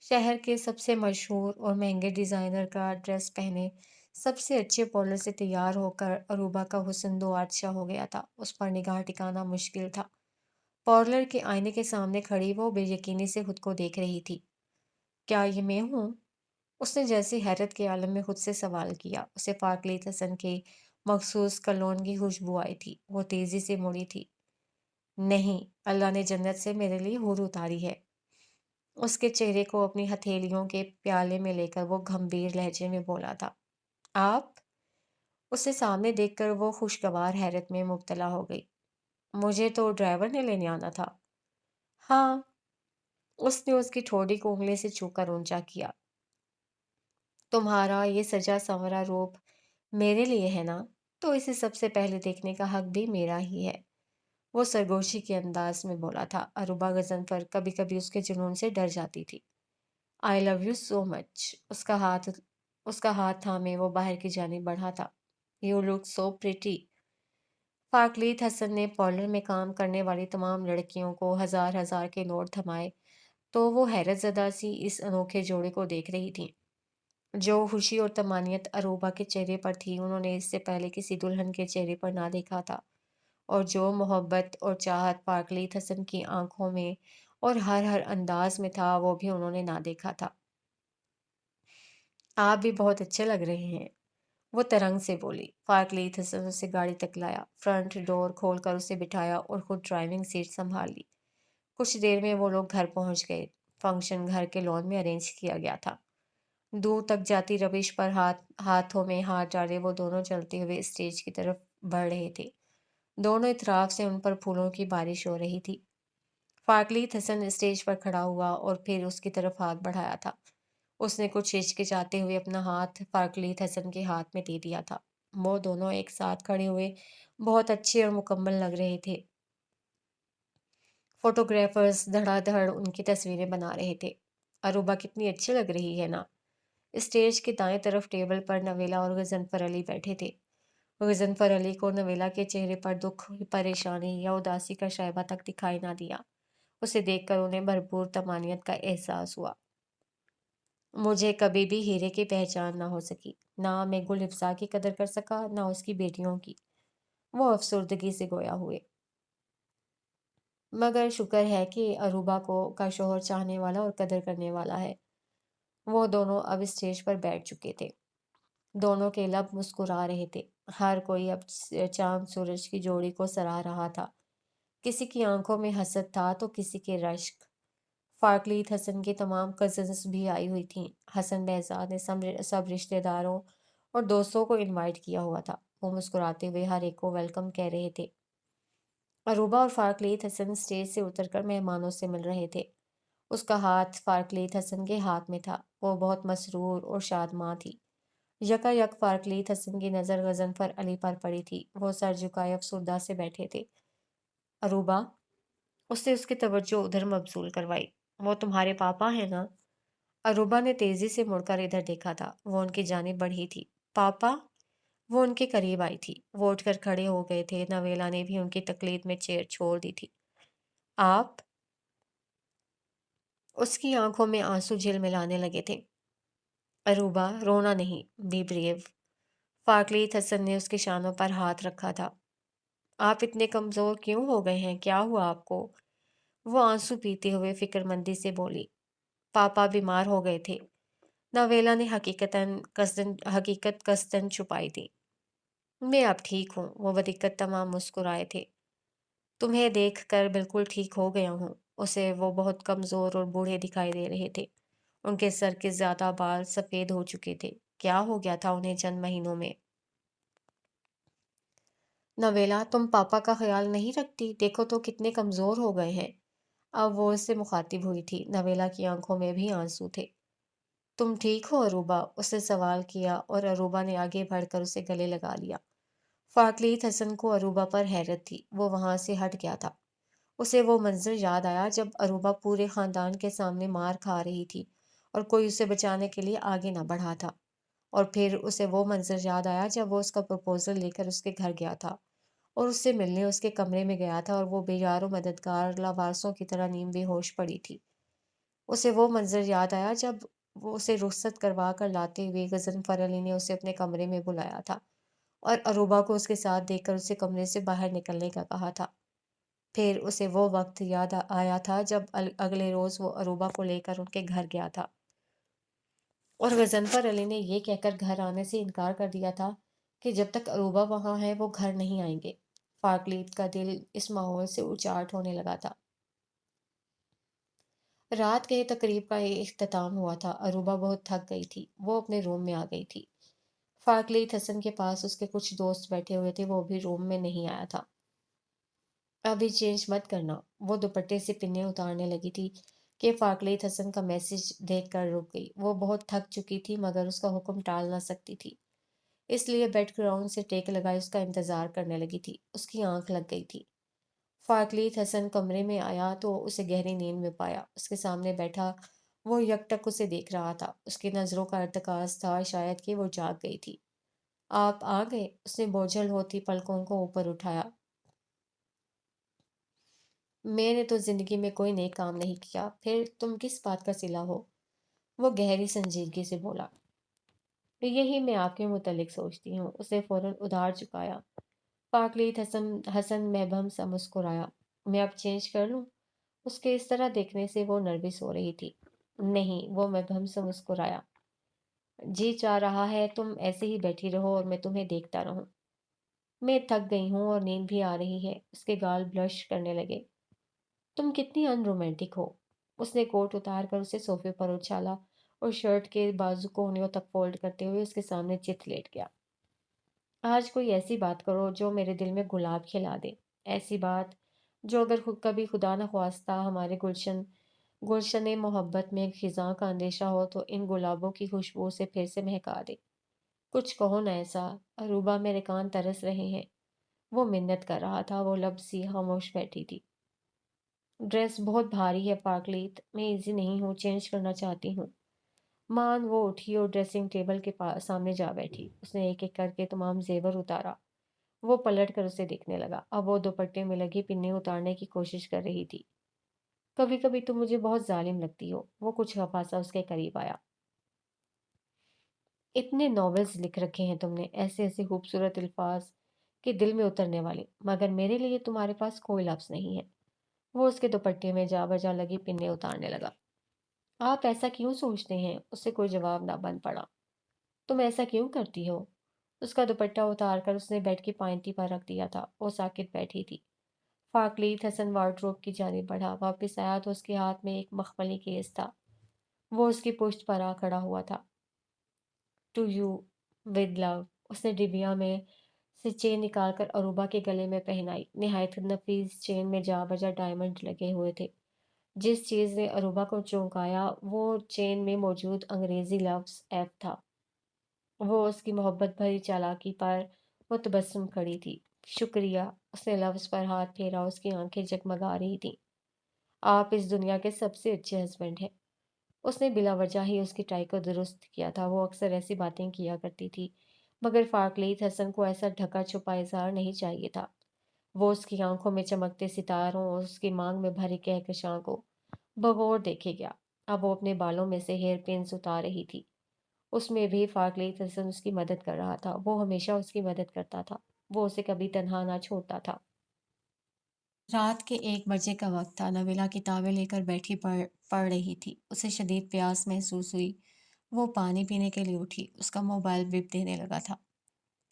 شہر کے سب سے مشہور اور مہنگے ڈیزائنر کا ڈریس پہنے، سب سے اچھے پارلر سے تیار ہو کر اروبا کا حسن دو آتشا ہو گیا تھا۔ اس پر نگاہ ٹکانا مشکل تھا۔ پارلر کے آئینے کے سامنے کھڑی وہ بے یقینی سے خود کو دیکھ رہی تھی۔ کیا یہ میں ہوں؟ اس نے جیسے حیرت کے عالم میں خود سے سوال کیا۔ اسے فاقلیت حسن کے مخصوص کلون کی خوشبو آئی تھی۔ وہ تیزی سے مڑی تھی۔ نہیں، اللہ نے جنت سے میرے لیے حور اتاری ہے۔ اس کے چہرے کو اپنی ہتھیلیوں کے پیالے میں لے کر وہ گھمبیر لہجے میں بولا تھا۔ آپ؟ اسے سامنے دیکھ کر وہ خوشگوار حیرت میں مبتلا ہو گئی۔ مجھے تو ڈرائیور نے لینے آنا تھا۔ ہاں، اس نے اس کی ٹھوڑی کو انگلی سے چھو کر اونچا کیا۔ تمہارا یہ سجا سنورا روپ میرے لیے ہے نا؟ تو اسے سب سے پہلے دیکھنے کا حق بھی میرا ہی ہے۔ وہ سرگوشی کے انداز میں بولا تھا۔ اروبا غضن پر کبھی کبھی اس کے جنون سے ڈر جاتی تھی۔ آئی لو یو سو مچ۔ اس کا ہاتھ تھامے وہ باہر کی جانب بڑھا تھا۔ You look so pretty. فاقلیت حسن نے پارلر میں کام کرنے والی تمام لڑکیوں کو ہزار ہزار کے نوٹ تھمائے تو وہ حیرت زدہ سی اس انوکھے جوڑے کو دیکھ رہی تھی۔ جو خوشی اور طمانینت اروبا کے چہرے پر تھی، انہوں نے اس سے پہلے کسی دلہن کے چہرے پر نہ دیکھا تھا، اور جو محبت اور چاہت فاقلیت حسن کی آنکھوں میں اور ہر انداز میں تھا، وہ بھی انہوں نے نہ دیکھا تھا۔ آپ بھی بہت اچھے لگ رہے ہیں، وہ ترنگ سے بولی۔ فاقلیت حسن اسے گاڑی تک لایا، فرنٹ ڈور کھول کر اسے بٹھایا اور خود ڈرائیونگ سیٹ سنبھال لی۔ کچھ دیر میں وہ لوگ گھر پہنچ گئے۔ فنکشن گھر کے لان میں ارینج کیا گیا تھا۔ دور تک جاتی روش پر ہاتھوں میں ہاتھ ڈالے وہ دونوں چلتے ہوئے اسٹیج کی طرف بڑھ رہے تھے۔ دونوں اطراف سے ان پر پھولوں کی بارش ہو رہی تھی۔ فاقلیت حسن اسٹیج پر کھڑا ہوا اور پھر اس کی طرف ہاتھ بڑھایا تھا۔ اس نے کچھ ہچکچاتے ہوئے اپنا ہاتھ فاقلیت حسن کے ہاتھ میں دے دیا تھا۔ وہ دونوں ایک ساتھ کھڑے ہوئے بہت اچھے اور مکمل لگ رہے تھے۔ فوٹوگرافرز دھڑا دھڑ ان کی تصویریں بنا رہے تھے۔ اروبا کتنی اچھی لگ رہی ہے نا؟ اسٹیج کے دائیں طرف ٹیبل پر نویلا اور غضنفر علی بیٹھے تھے۔ غضنفر علی کو نویلا کے چہرے پر دکھ، پریشانی یا اداسی کا شائبہ تک دکھائی نہ دیا۔ اسے دیکھ کر انہیں بھرپور طمانینت کا احساس ہوا۔ مجھے کبھی بھی ہیرے کی پہچان نہ ہو سکی، نہ میں گل افزا کی قدر کر سکا، نہ اس کی بیٹیوں کی۔ وہ افسردگی سے گویا ہوئے۔ مگر شکر ہے کہ اروبا کو کا شوہر چاہنے والا اور قدر کرنے والا ہے۔ وہ دونوں اب اسٹیج پر بیٹھ چکے تھے۔ دونوں کے لب مسکرا رہے تھے۔ ہر کوئی اب چاند سورج کی جوڑی کو سراہ رہا تھا۔ کسی کی آنکھوں میں حسد تھا تو کسی کے رشک۔ فارکلیت حسن کی تمام کزنز بھی آئی ہوئی تھیں۔ حسن بہزاد نے سب رشتہ داروں اور دوستوں کو انوائٹ کیا ہوا تھا۔ وہ مسکراتے ہوئے ہر ایک کو ویلکم کہہ رہے تھے۔ اروبا اور فارکلیت حسن اسٹیج سے اتر کر مہمانوں سے مل رہے تھے۔ اس کا ہاتھ فارکلیت حسن کے ہاتھ میں تھا۔ وہ بہت مسرور اور شادماں تھی۔ یکا یک فارکلیت حسن کی نظر غضنفر علی پر پڑی تھی۔ وہ سر جھکائے افسردہ سے بیٹھے تھے۔ اروبا، اس نے اس کی توجہ ادھر مبذول کروائی۔ وہ تمہارے پاپا ہیں نا؟ اروبا نے تیزی سے مڑ کر ادھر دیکھا تھا۔ وہ ان کی جانب بڑھی تھی۔ پاپا؟ وہ ان کے قریب آئی تھی۔ وہ اٹھ کر کھڑے ہو گئے تھے۔ نویلا نے بھی ان کی تقلید میں چیئر چھوڑ دی تھی۔ آپ؟ اس کی آنکھوں میں آنسو جھلملانے لگے تھے۔ اروبا، رونا نہیں، بی بریو۔ فارکلیت حسن نے اس کے شانوں پر ہاتھ رکھا تھا۔ آپ اتنے کمزور کیوں ہو گئے ہیں؟ کیا ہوا آپ کو؟ وہ آنسو پیتے ہوئے فکر مندی سے بولی۔ پاپا بیمار ہو گئے تھے۔ نویلا نے حقیقت قصدن چھپائی تھی۔ میں اب ٹھیک ہوں۔ وہ بدقت تمام مسکرائے تھے۔ تمہیں دیکھ کر بالکل ٹھیک ہو گیا ہوں۔ اسے وہ بہت کمزور اور بوڑھے دکھائی دے رہے تھے۔ ان کے سر کے زیادہ بال سفید ہو چکے تھے۔ کیا ہو گیا تھا انہیں چند مہینوں میں؟ نویلا، تم پاپا کا خیال نہیں رکھتی؟ دیکھو تو کتنے کمزور ہو گئے ہیں۔ اب وہ اس سے مخاطب ہوئی تھی۔ نویلا کی آنکھوں میں بھی آنسو تھے۔ تم ٹھیک ہو اروبا؟ اس نے سوال کیا اور اروبا نے آگے بڑھ کر اسے گلے لگا لیا۔ فارکلیت حسن کو اروبا پر حیرت تھی۔ وہ وہاں سے ہٹ گیا تھا۔ اسے وہ منظر یاد آیا جب اروبا پورے خاندان کے سامنے مار کھا رہی تھی اور کوئی اسے بچانے کے لیے آگے نہ بڑھا تھا۔ اور پھر اسے وہ منظر یاد آیا جب وہ اس کا پروپوزل لے کر اس کے گھر گیا تھا اور اس سے ملنے اس کے کمرے میں گیا تھا اور وہ بے یار و مددگار لاوارثوں کی طرح نیم بے ہوش پڑی تھی۔ اسے وہ منظر یاد آیا جب وہ اسے رخصت کروا کر لاتے ہوئے غضنفر علی نے اسے اپنے کمرے میں بلایا تھا اور اروبا کو اس کے ساتھ دیکھ کر اسے کمرے سے باہر نکلنے کا کہا تھا۔ پھر اسے وہ وقت یاد آیا تھا جب اگلے روز وہ اروبا کو لے کر ان کے گھر گیا تھا اور غضنفر علی نے یہ کہہ کر گھر آنے سے انکار کر دیا تھا کہ جب تک اروبا وہاں ہے وہ گھر نہیں آئیں گے۔ فارکلیت کا دل اس ماحول سے اچاٹ ہونے لگا تھا۔ رات کے تقریب کا اختتام ہوا تھا۔ اروبا بہت تھک گئی تھی۔ وہ اپنے روم میں آ گئی تھی۔ فارکلیت حسن کے پاس اس کے کچھ دوست بیٹھے ہوئے تھے۔ وہ بھی روم میں نہیں آیا تھا۔ ابھی چینج مت کرنا۔ وہ دوپٹے سے پنیں اتارنے لگی تھی کہ فارکلیت حسن کا میسج دیکھ کر رک گئی۔ وہ بہت تھک چکی تھی مگر اس کا حکم ٹال نہ سکتی تھی، اس لیے بیک گراؤنڈ سے ٹیک لگائے اس کا انتظار کرنے لگی تھی۔ اس کی آنکھ لگ گئی تھی۔ فارکلیت حسن کمرے میں آیا تو اسے گہری نیند میں پایا۔ اس کے سامنے بیٹھا وہ یکٹک اسے دیکھ رہا تھا۔ اس کی نظروں کا ارتکاز تھا شاید کہ وہ جاگ گئی تھی۔ آپ آ گئے؟ اس نے بوجھل ہوتی پلکوں کو اوپر اٹھایا۔ میں نے تو زندگی میں کوئی نیک کام نہیں کیا، پھر تم کس بات کا صلہ ہو؟ وہ گہری سنجیدگی سے بولا۔ یہی میں آپ کے متعلق سوچتی ہوں۔ اسے فوراً ادھار چکایا۔ فارکلیت حسن مبہم سا مسکرایا۔ میں اب چینج کر لوں؟ اس کے اس طرح دیکھنے سے وہ نروس ہو رہی تھی۔ نہیں، وہ مبہم سے مسکرایا۔ جی چاہ رہا ہے تم ایسے ہی بیٹھی رہو اور میں تمہیں دیکھتا رہوں۔ میں تھک گئی ہوں اور نیند بھی آ رہی ہے۔ اس کے گال بلش کرنے لگے۔ تم کتنی ان رومانٹک ہو۔ اس نے کوٹ اتار کر اسے صوفے پر اچھالا اور شرٹ کے بازو کونیوں تک فولڈ کرتے ہوئے اس کے سامنے چت لیٹ گیا۔ آج کوئی ایسی بات کرو جو میرے دل میں گلاب کھلا دے۔ ایسی بات جو اگر کبھی خدا نخواستہ ہمارے گلشن محبت میں خزاں کا اندیشہ ہو تو ان گلابوں کی خوشبو سے پھر سے مہکا دے۔ کچھ کہو نہ ایسا۔ اروبا، میرے کان ترس رہے ہیں۔ وہ منت کر رہا تھا۔ وہ لب سی خاموش بیٹھی تھی۔ ڈریس بہت بھاری ہے فارکلیت، میں ایزی نہیں ہوں، چینج کرنا چاہتی ہوں۔ وہ اٹھی اور ڈریسنگ ٹیبل کے سامنے جا بیٹھی۔ اس نے ایک ایک کر کے تمام زیور اتارا۔ وہ پلٹ کر اسے دیکھنے لگا۔ اب وہ دوپٹے میں لگی پنیں اتارنے کی کوشش کر رہی تھی۔ کبھی کبھی تم مجھے بہت ظالم لگتی ہو۔ وہ کچھ خفا سا اس کے قریب آیا۔ اتنے ناولز لکھ رکھے ہیں تم نے، ایسے ایسے خوبصورت الفاظ کہ دل میں اترنے والے، مگر میرے لیے تمہارے پاس کوئی لفظ نہیں ہے۔ وہ اس کے دوپٹے میں جا بجا لگی پنیں اتارنے لگا۔ آپ ایسا کیوں سوچتے ہیں؟ اس سے کوئی جواب نہ بن پڑا۔ تم ایسا کیوں کرتی ہو؟ اس کا دوپٹہ اتار کر اس نے بیڈ کی پائنتی پر رکھ دیا تھا۔ وہ ساکت بیٹھی تھی۔ فاکلیت حسن وارڈروب کی جانب بڑھا۔ واپس آیا تو اس کے ہاتھ میں ایک مخملی کیس تھا۔ وہ اس کی پشت پر آ کھڑا ہوا تھا۔ ٹو یو ود لو۔ اس نے ڈبیا میں سے چین نکال کر اروبا کے گلے میں پہنائی۔ نہایت نفیس چین میں جا بجا ڈائمنڈ لگے ہوئے تھے۔ جس چیز نے اروبا کو چونکایا وہ چین میں موجود انگریزی لفظ ایف تھا۔ وہ اس کی محبت بھری چالاکی پر متبسم کھڑی تھی۔ شکریہ۔ اس نے لفظ پر ہاتھ پھیرا۔ اس کی آنکھیں جگمگا رہی تھیں۔ آپ اس دنیا کے سب سے اچھے ہسبینڈ ہیں۔ اس نے بلا وجہ ہی اس کی ٹائی کو درست کیا تھا۔ وہ اکثر ایسی باتیں کیا کرتی تھی مگر فاکلیت حسن کو ایسا ڈھکا چھپا اظہار نہیں چاہیے تھا۔ وہ اس کی آنکھوں میں چمکتے ستاروں اور اس کی مانگ میں بھری کہکشاں کو بغور دیکھے گیا۔ اب وہ اپنے بالوں میں سے ہیئر پنس اتار رہی تھی۔ اس میں بھی فاکلیت حسن اس کی مدد کر رہا تھا۔ وہ ہمیشہ اس کی مدد کرتا تھا۔ وہ اسے کبھی تنہا نہ چھوڑتا تھا۔ رات کے 1 بجے کا وقت تھا۔ نویلا کتابیں لے کر بیٹھی پڑھ رہی تھی۔ اسے شدید پیاس محسوس ہوئی۔ وہ پانی پینے کے لیے اٹھی۔ اس کا موبائل بپ دینے لگا تھا۔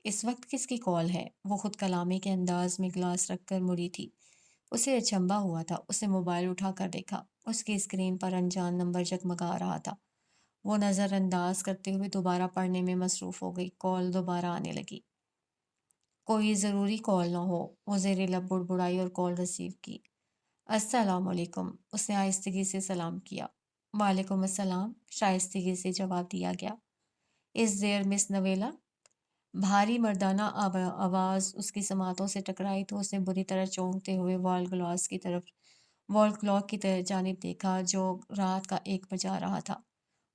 اس وقت کس کی کال ہے؟ وہ خود کلامی کے انداز میں گلاس رکھ کر مڑی تھی۔ اسے اچنبھا ہوا تھا۔ اس نے موبائل اٹھا کر دیکھا۔ اس کی اسکرین پر انجان نمبر جگمگا رہا تھا۔ وہ نظر انداز کرتے ہوئے دوبارہ پڑھنے میں مصروف ہو گئی۔ کال دوبارہ آنے لگی۔ کوئی ضروری کال نہ ہو۔ وہ زیر لب بڑبڑائی اور کال ریسیو کی۔ السلام علیکم۔ اس نے آہستگی سے سلام کیا۔ وعلیکم السلام، شائستگی سے جواب دیا گیا۔ از دیر مس نویلا؟ بھاری مردانہ آواز اس کی سماعتوں سے ٹکرائی تو اس نے بری طرح چونکتے ہوئے وال کلاک کی جانب دیکھا جو رات کا 1 بجا رہا تھا۔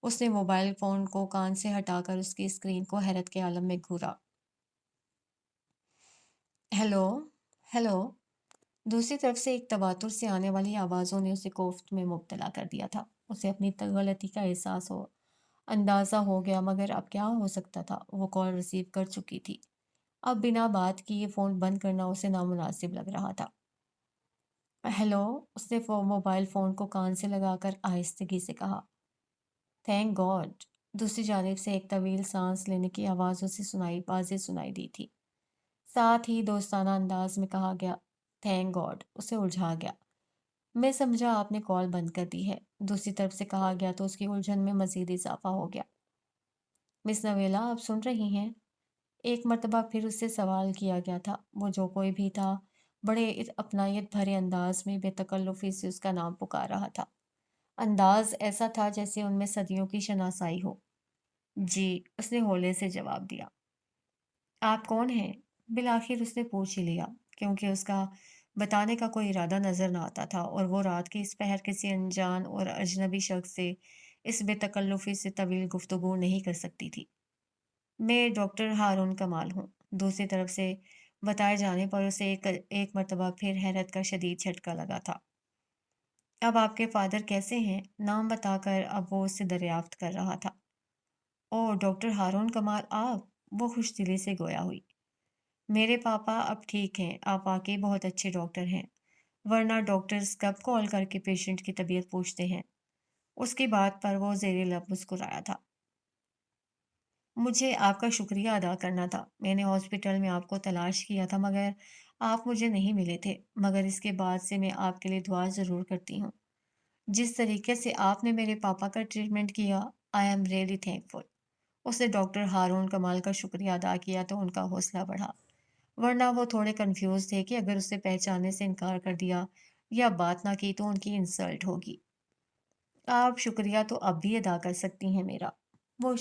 اس نے موبائل فون کو کان سے ہٹا کر اس کی اسکرین کو حیرت کے عالم میں گھورا۔ Hello, hello. دوسری طرف سے ایک تواتر سے آنے والی آوازوں نے اسے کوفت میں مبتلا کر دیا تھا۔ اسے اپنی غلطی کا اندازہ ہو گیا مگر اب کیا ہو سکتا تھا؟ وہ کال ریسیو کر چکی تھی۔ اب بنا بات کی یہ فون بند کرنا اسے نامناسب لگ رہا تھا۔ ہیلو، اس نے موبائل فون کو کان سے لگا کر آہستگی سے کہا۔ Thank God. دوسری جانب سے ایک طویل سانس لینے کی آواز اسے واضح سنائی دی تھی۔ ساتھ ہی دوستانہ انداز میں کہا گیا تھینک گاڈ اسے الجھا گیا۔ میں سمجھا آپ نے کال بند کر دی ہے، دوسری طرف سے کہا گیا تو اس کی الجھن میں مزید اضافہ ہو گیا۔ مس نویلا، آپ سن رہی ہیں؟ ایک مرتبہ پھر اس سے سوال کیا گیا تھا۔ وہ جو کوئی بھی تھا بڑے اپنائیت بھرے انداز میں بے تکلفی سے اس کا نام پکار رہا تھا۔ انداز ایسا تھا جیسے ان میں صدیوں کی شناسائی ہو۔ جی، اس نے ہولے سے جواب دیا۔ آپ کون ہیں؟ بالآخر اس نے پوچھ ہی لیا کیونکہ اس کا بتانے کا کوئی ارادہ نظر نہ آتا تھا اور وہ رات کی اس پہر کسی انجان اور اجنبی شخص سے اس بے تکلفی سے طویل گفتگو نہیں کر سکتی تھی۔ میں ڈاکٹر ہارون کمال ہوں۔ دوسری طرف سے بتائے جانے پر اسے ایک مرتبہ پھر حیرت کا شدید جھٹکا لگا تھا۔ اب آپ کے فادر کیسے ہیں؟ نام بتا کر اب وہ اس سے دریافت کر رہا تھا۔ او ڈاکٹر ہارون کمال آپ؟ وہ خوش دلی سے گویا ہوئی۔ میرے پاپا اب ٹھیک ہیں۔ آپ واقعی بہت اچھے ڈاکٹر ہیں، ورنہ ڈاکٹرز کب کال کر کے پیشنٹ کی طبیعت پوچھتے ہیں؟ اس کی بات پر وہ زیر لب مسکرایا تھا۔ مجھے آپ کا شکریہ ادا کرنا تھا۔ میں نے ہاسپٹل میں آپ کو تلاش کیا تھا مگر آپ مجھے نہیں ملے تھے، مگر اس کے بعد سے میں آپ کے لیے دعا ضرور کرتی ہوں۔ جس طریقے سے آپ نے میرے پاپا کا ٹریٹمنٹ کیا، آئی ایم ریئلی تھینکفل۔ اس نے ڈاکٹر ہارون کمال کا شکریہ ادا کیا تو ان کا حوصلہ بڑھا، ورنہ وہ تھوڑے کنفیوز تھے کہ اگر اسے پہچاننے سے انکار کر دیا یا بات نہ کی تو ان کی انسلٹ ہوگی۔ آپ شکریہ تو اب بھی ادا کر سکتی ہیں میرا، وہ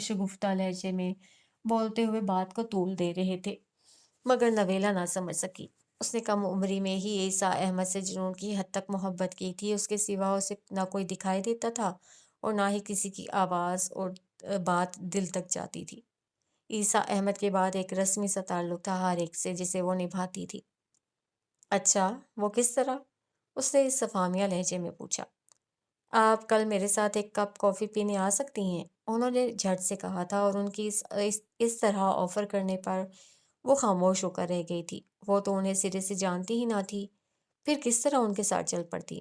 شگفتہ لہجے میں بولتے ہوئے بات کو طول دے رہے تھے مگر نویلا نہ سمجھ سکی۔ اس نے کم عمری میں ہی عیسیٰ احمد سے جنون کی حد تک محبت کی تھی۔ اس کے سوا اسے نہ کوئی دکھائی دیتا تھا اور نہ ہی کسی کی آواز اور بات دل تک جاتی تھی۔ عیسیٰ احمد کے بعد ایک رسمی سا تعلق تھا ہر ایک سے جسے وہ نبھاتی تھی۔ اچھا، وہ کس طرح؟ اس نے اس صفامیہ لہجے میں پوچھا۔ آپ کل میرے ساتھ ایک کپ کافی پینے آ سکتی ہیں؟ انہوں نے جھٹ سے کہا تھا اور ان کی اس طرح آفر کرنے پر وہ خاموش ہو کر رہ گئی تھی۔ وہ تو انہیں سرے سے جانتی ہی نہ تھی۔ پھر کس طرح ان کے ساتھ چل پڑتی؟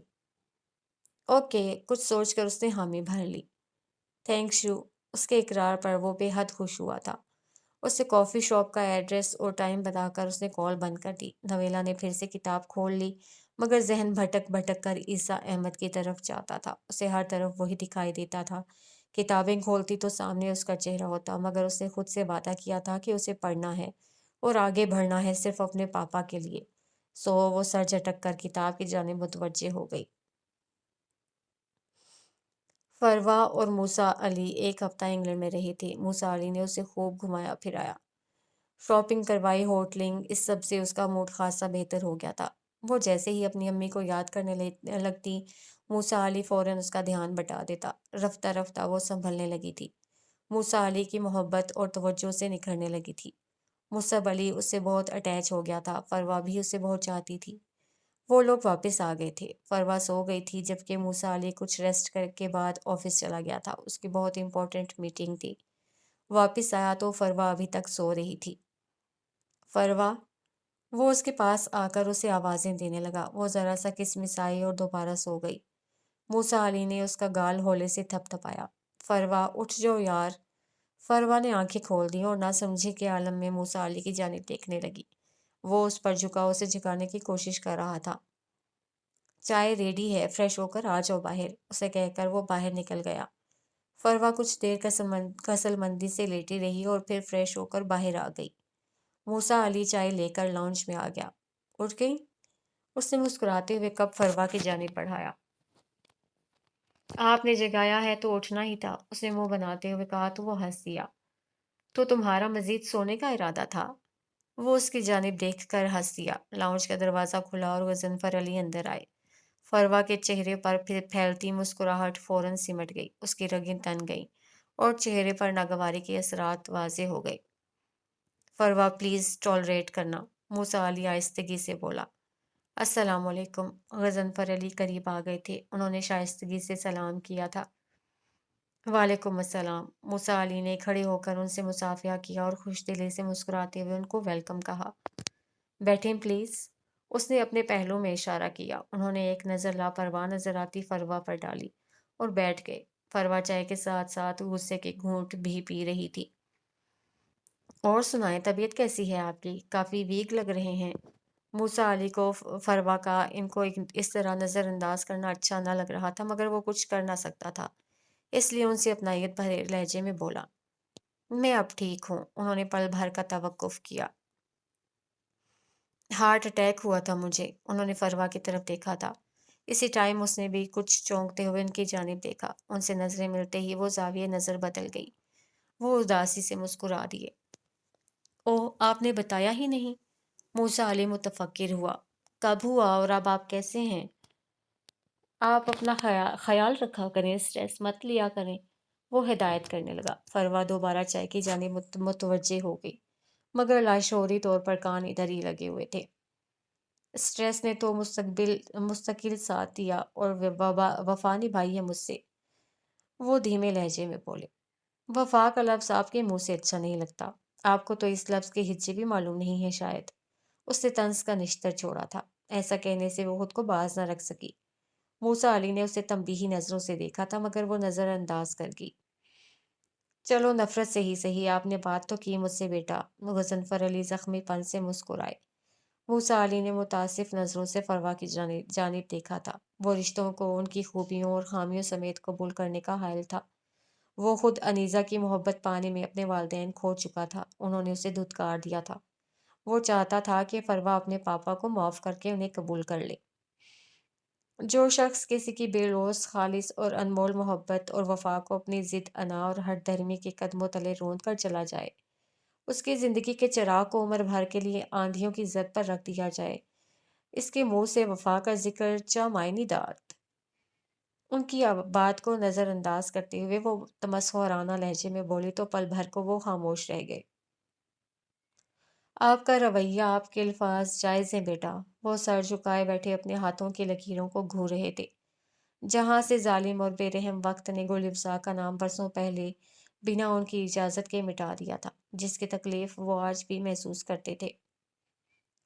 اوکے، کچھ سوچ کر اس نے حامی بھر لی۔ Thanks you. اس کے اقرار پر وہ بے حد خوش ہوا تھا۔ اس سے کافی شاپ کا ایڈریس اور ٹائم بتا کر اس نے کال بند کر دی۔ نویلا نے پھر سے کتاب کھول لی، مگر ذہن بھٹک بھٹک کر عیسیٰ احمد کی طرف جاتا تھا۔ اسے ہر طرف وہی دکھائی دیتا تھا۔ کتابیں کھولتی تو سامنے اس کا چہرہ ہوتا، مگر اس نے خود سے وعدہ کیا تھا کہ اسے پڑھنا ہے اور آگے بڑھنا ہے، صرف اپنے پاپا کے لیے۔ وہ سر جھٹک کر کتاب کی جانب متوجہ ہو گئی۔ فروا اور موسیٰ علی ایک ہفتہ انگلینڈ میں رہے تھے۔ موسیٰ علی نے اسے خوب گھمایا پھرایا، شاپنگ کروائی، ہوٹلنگ، اس سب سے اس کا موڈ خاصا بہتر ہو گیا تھا۔ وہ جیسے ہی اپنی امی کو یاد کرنے لگتی، موسیٰ علی فوراً اس کا دھیان بٹا دیتا۔ رفتہ رفتہ وہ سنبھلنے لگی تھی، موسیٰ علی کی محبت اور توجہ سے نکھرنے لگی تھی۔ مصعب علی اس سے بہت اٹیچ ہو گیا تھا، فروا بھی اسے بہت چاہتی تھی۔ وہ لوگ واپس آ گئے تھے۔ فروا سو گئی تھی، جبکہ موسیٰ علی کچھ ریسٹ کے بعد آفس چلا گیا تھا۔ اس کی بہت امپورٹنٹ میٹنگ تھی۔ واپس آیا تو فروا ابھی تک سو رہی تھی۔ فروا، وہ اس کے پاس آ کر اسے آوازیں دینے لگا۔ وہ ذرا سا کسمسائی اور دوبارہ سو گئی۔ موسیٰ علی نے اس کا گال ہولے سے تھپ تھپایا۔ فروا، اٹھ جاؤ یار۔ فروا نے آنکھیں کھول دیں اور نہ سمجھے کے عالم میں موسیٰ علی کی جانب دیکھنے لگی۔ وہ اس پر جھکا اسے جھکانے کی کوشش کر رہا تھا۔ چائے ریڈی ہے، فریش ہو کر آ جاؤ باہر، اسے کہہ کر وہ باہر نکل گیا۔ فروا کچھ دیر کسل مندی سے لیٹی رہی اور پھر فریش ہو کر باہر آ گئی۔ موسیٰ علی چائے لے کر لاؤنج میں آ گیا۔ اٹھ گئی؟ اس نے مسکراتے ہوئے کپ فروا کی جانب بڑھایا۔ آپ نے جگایا ہے تو اٹھنا ہی تھا، اس نے منہ بناتے ہوئے کہا تو وہ ہنس دیا۔ تو تمہارا مزید سونے کا ارادہ تھا؟ وہ اس کی جانب دیکھ کر ہنس دیا۔ لاؤنج کا دروازہ کھلا اور غضنفر علی اندر آئے۔ فروا کے چہرے پر پھیلتی مسکراہٹ فوراً سمٹ گئی، اس کی رگیں تن گئیں اور چہرے پر ناگواری کے اثرات واضح ہو گئے۔ فروا، پلیز ٹالریٹ کرنا، موسیٰ علی آہستگی سے بولا۔ السلام علیکم۔ غضنفر علی قریب آ گئے تھے، انہوں نے شائستگی سے سلام کیا تھا۔ وعلیکم السلام۔ موسیٰ علی نے کھڑے ہو کر ان سے مصافحہ کیا اور خوش دلی سے مسکراتے ہوئے ان کو ویلکم کہا۔ بیٹھیں پلیز۔ اس نے اپنے پہلو میں اشارہ کیا۔ انہوں نے ایک نظر لاپرواہ نظر آتی فروا پر ڈالی اور بیٹھ گئے۔ فروا چائے کے ساتھ ساتھ غصے کے گھونٹ بھی پی رہی تھی۔ اور سنائیں، طبیعت کیسی ہے آپ کی؟ کافی ویک لگ رہے ہیں۔ موسیٰ علی کو فروا کا ان کو اس طرح نظر انداز کرنا اچھا نہ لگ رہا تھا، مگر وہ کچھ کر نہ سکتا تھا، اس لیے ان سے اپنائیت بھرے لہجے میں بولا۔ میں اب ٹھیک ہوں۔ انہوں نے پل بھر کا توقف کیا۔ ہارٹ اٹیک ہوا تھا مجھے۔ انہوں نے فروا کی طرف دیکھا تھا۔ اسی ٹائم اس نے بھی کچھ چونکتے ہوئے ان کی جانب دیکھا۔ ان سے نظریں ملتے ہی وہ زاویہ نظر بدل گئی۔ وہ اداسی سے مسکرا دیے۔ اوہ، آپ نے بتایا ہی نہیں۔ موسیٰ علی متفکر ہوا۔ کب ہوا اور اب آپ کیسے ہیں؟ آپ اپنا خیال رکھا کریں، سٹریس مت لیا کریں، وہ ہدایت کرنے لگا۔ فروا دوبارہ چائے کی جانب متوجہ ہو گئی، مگر لاشعوری طور پر کان ادھر ہی لگے ہوئے تھے۔ سٹریس نے تو مستقل ساتھ دیا اور وفا نبھائی ہے مجھ سے، وہ دھیمے لہجے میں بولے۔ وفا کا لفظ آپ کے منہ سے اچھا نہیں لگتا، آپ کو تو اس لفظ کے ہجے بھی معلوم نہیں ہے شاید۔ اس نے طنز کا نشتر چھوڑا تھا۔ ایسا کہنے سے وہ خود کو باز نہ رکھ سکی۔ موسیٰ علی نے اسے تنبیہی نظروں سے دیکھا تھا، مگر وہ نظر انداز کر گئی۔ چلو نفرت سے ہی صحیح، آپ نے بات تو کی مجھ سے بیٹا۔ غضنفر علی زخمی پن سے مسکرائے۔ موسیٰ علی نے متاسف نظروں سے فروا کی جانب دیکھا تھا۔ وہ رشتوں کو ان کی خوبیوں اور خامیوں سمیت قبول کرنے کا حائل تھا۔ وہ خود انیزہ کی محبت پانے میں اپنے والدین کھو چکا تھا، انہوں نے اسے دھتکار دیا تھا۔ وہ چاہتا تھا کہ فروا اپنے پاپا کو معاف کر کے انہیں قبول کر لے۔ جو شخص کسی کی بے لوث، خالص اور انمول محبت اور وفا کو اپنی ضد، انا اور ہٹ دھرمی کے قدموں تلے روند کر چلا جائے، اس کی زندگی کے چراغ کو عمر بھر کے لیے آندھیوں کی زد پر رکھ دیا جائے، اس کے منہ سے وفا کا ذکر چا معنی داد۔ ان کی بات کو نظر انداز کرتے ہوئے وہ تمسخرانہ لہجے میں بولی تو پل بھر کو وہ خاموش رہ گئے۔ آپ کا رویہ، آپ کے الفاظ جائز ہیں بیٹا۔ وہ سر جھکائے بیٹھے اپنے ہاتھوں کی لکیروں کو گھور رہے تھے۔ جہاں سے ظالم اور بے رحم وقت نے گل افزا کا نام برسوں پہلے بنا ان کی اجازت کے مٹا دیا تھا، جس کی تکلیف وہ آج بھی محسوس کرتے تھے۔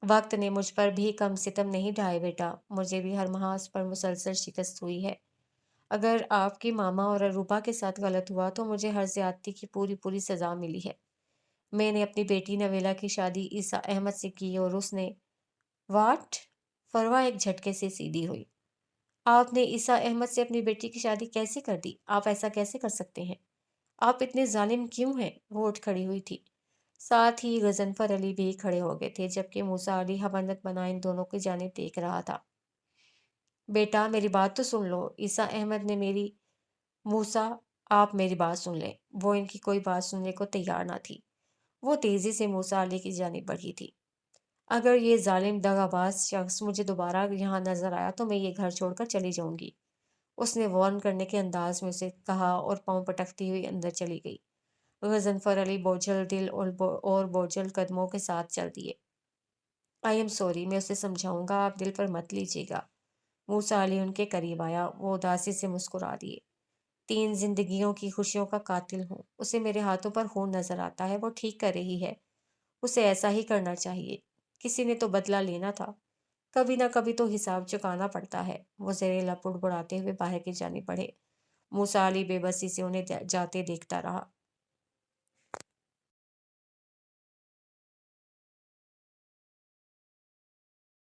وقت نے مجھ پر بھی کم ستم نہیں ڈھائے بیٹا، مجھے بھی ہر محاذ پر مسلسل شکست ہوئی ہے۔ اگر آپ کی ماما اور اروبا کے ساتھ غلط ہوا تو مجھے ہر زیادتی کی پوری پوری سزا ملی ہے۔ میں نے اپنی بیٹی نویلا کی شادی عیسیٰ احمد سے کی اور اس نے واٹ؟ فروا ایک جھٹکے سے سیدھی ہوئی۔ آپ نے عیسیٰ احمد سے اپنی بیٹی کی شادی کیسے کر دی؟ آپ ایسا کیسے کر سکتے ہیں؟ آپ اتنے ظالم کیوں ہیں؟ وہ اٹھ کھڑی ہوئی تھی۔ ساتھ ہی غضنفر علی بھی کھڑے ہو گئے تھے، جبکہ موسیٰ علی حمانت بنا ان دونوں کی جانب دیکھ رہا تھا۔ بیٹا میری بات تو سن لو، عیسیٰ احمد نے میری موسیٰ، آپ میری بات سن لیں۔ وہ ان کی کوئی بات سننے کو تیار نہ تھی۔ وہ تیزی سے موسیٰ علی کی جانب بڑھی تھی۔ اگر یہ ظالم دغاباز شخص مجھے دوبارہ یہاں نظر آیا تو میں یہ گھر چھوڑ کر چلی جاؤں گی، اس نے وارن کرنے کے انداز میں اسے کہا اور پاؤں پٹکتی ہوئی اندر چلی گئی۔ غضنفر علی بوجھل دل اور بوجھل قدموں کے ساتھ چل دیے۔ آئی ایم سوری، میں اسے سمجھاؤں گا، آپ دل پر مت لیجیے گا۔ موسیٰ علی ان کے قریب آیا، وہ اداسی سے مسکرا دیے۔ 3 زندگیوں کی خوشیوں کا قاتل ہوں، اسے میرے ہاتھوں پر خون نظر آتا ہے، وہ ٹھیک کر رہی ہے، اسے ایسا ہی کرنا چاہیے، کسی نے تو بدلہ لینا تھا، کبھی نہ کبھی تو حساب چکانا پڑتا ہے۔ وہ زیر لب بڑبڑاتے ہوئے باہر کی جانب بڑھے۔ موسیٰ علی بے بسی سے انہیں جاتے دیکھتا رہا۔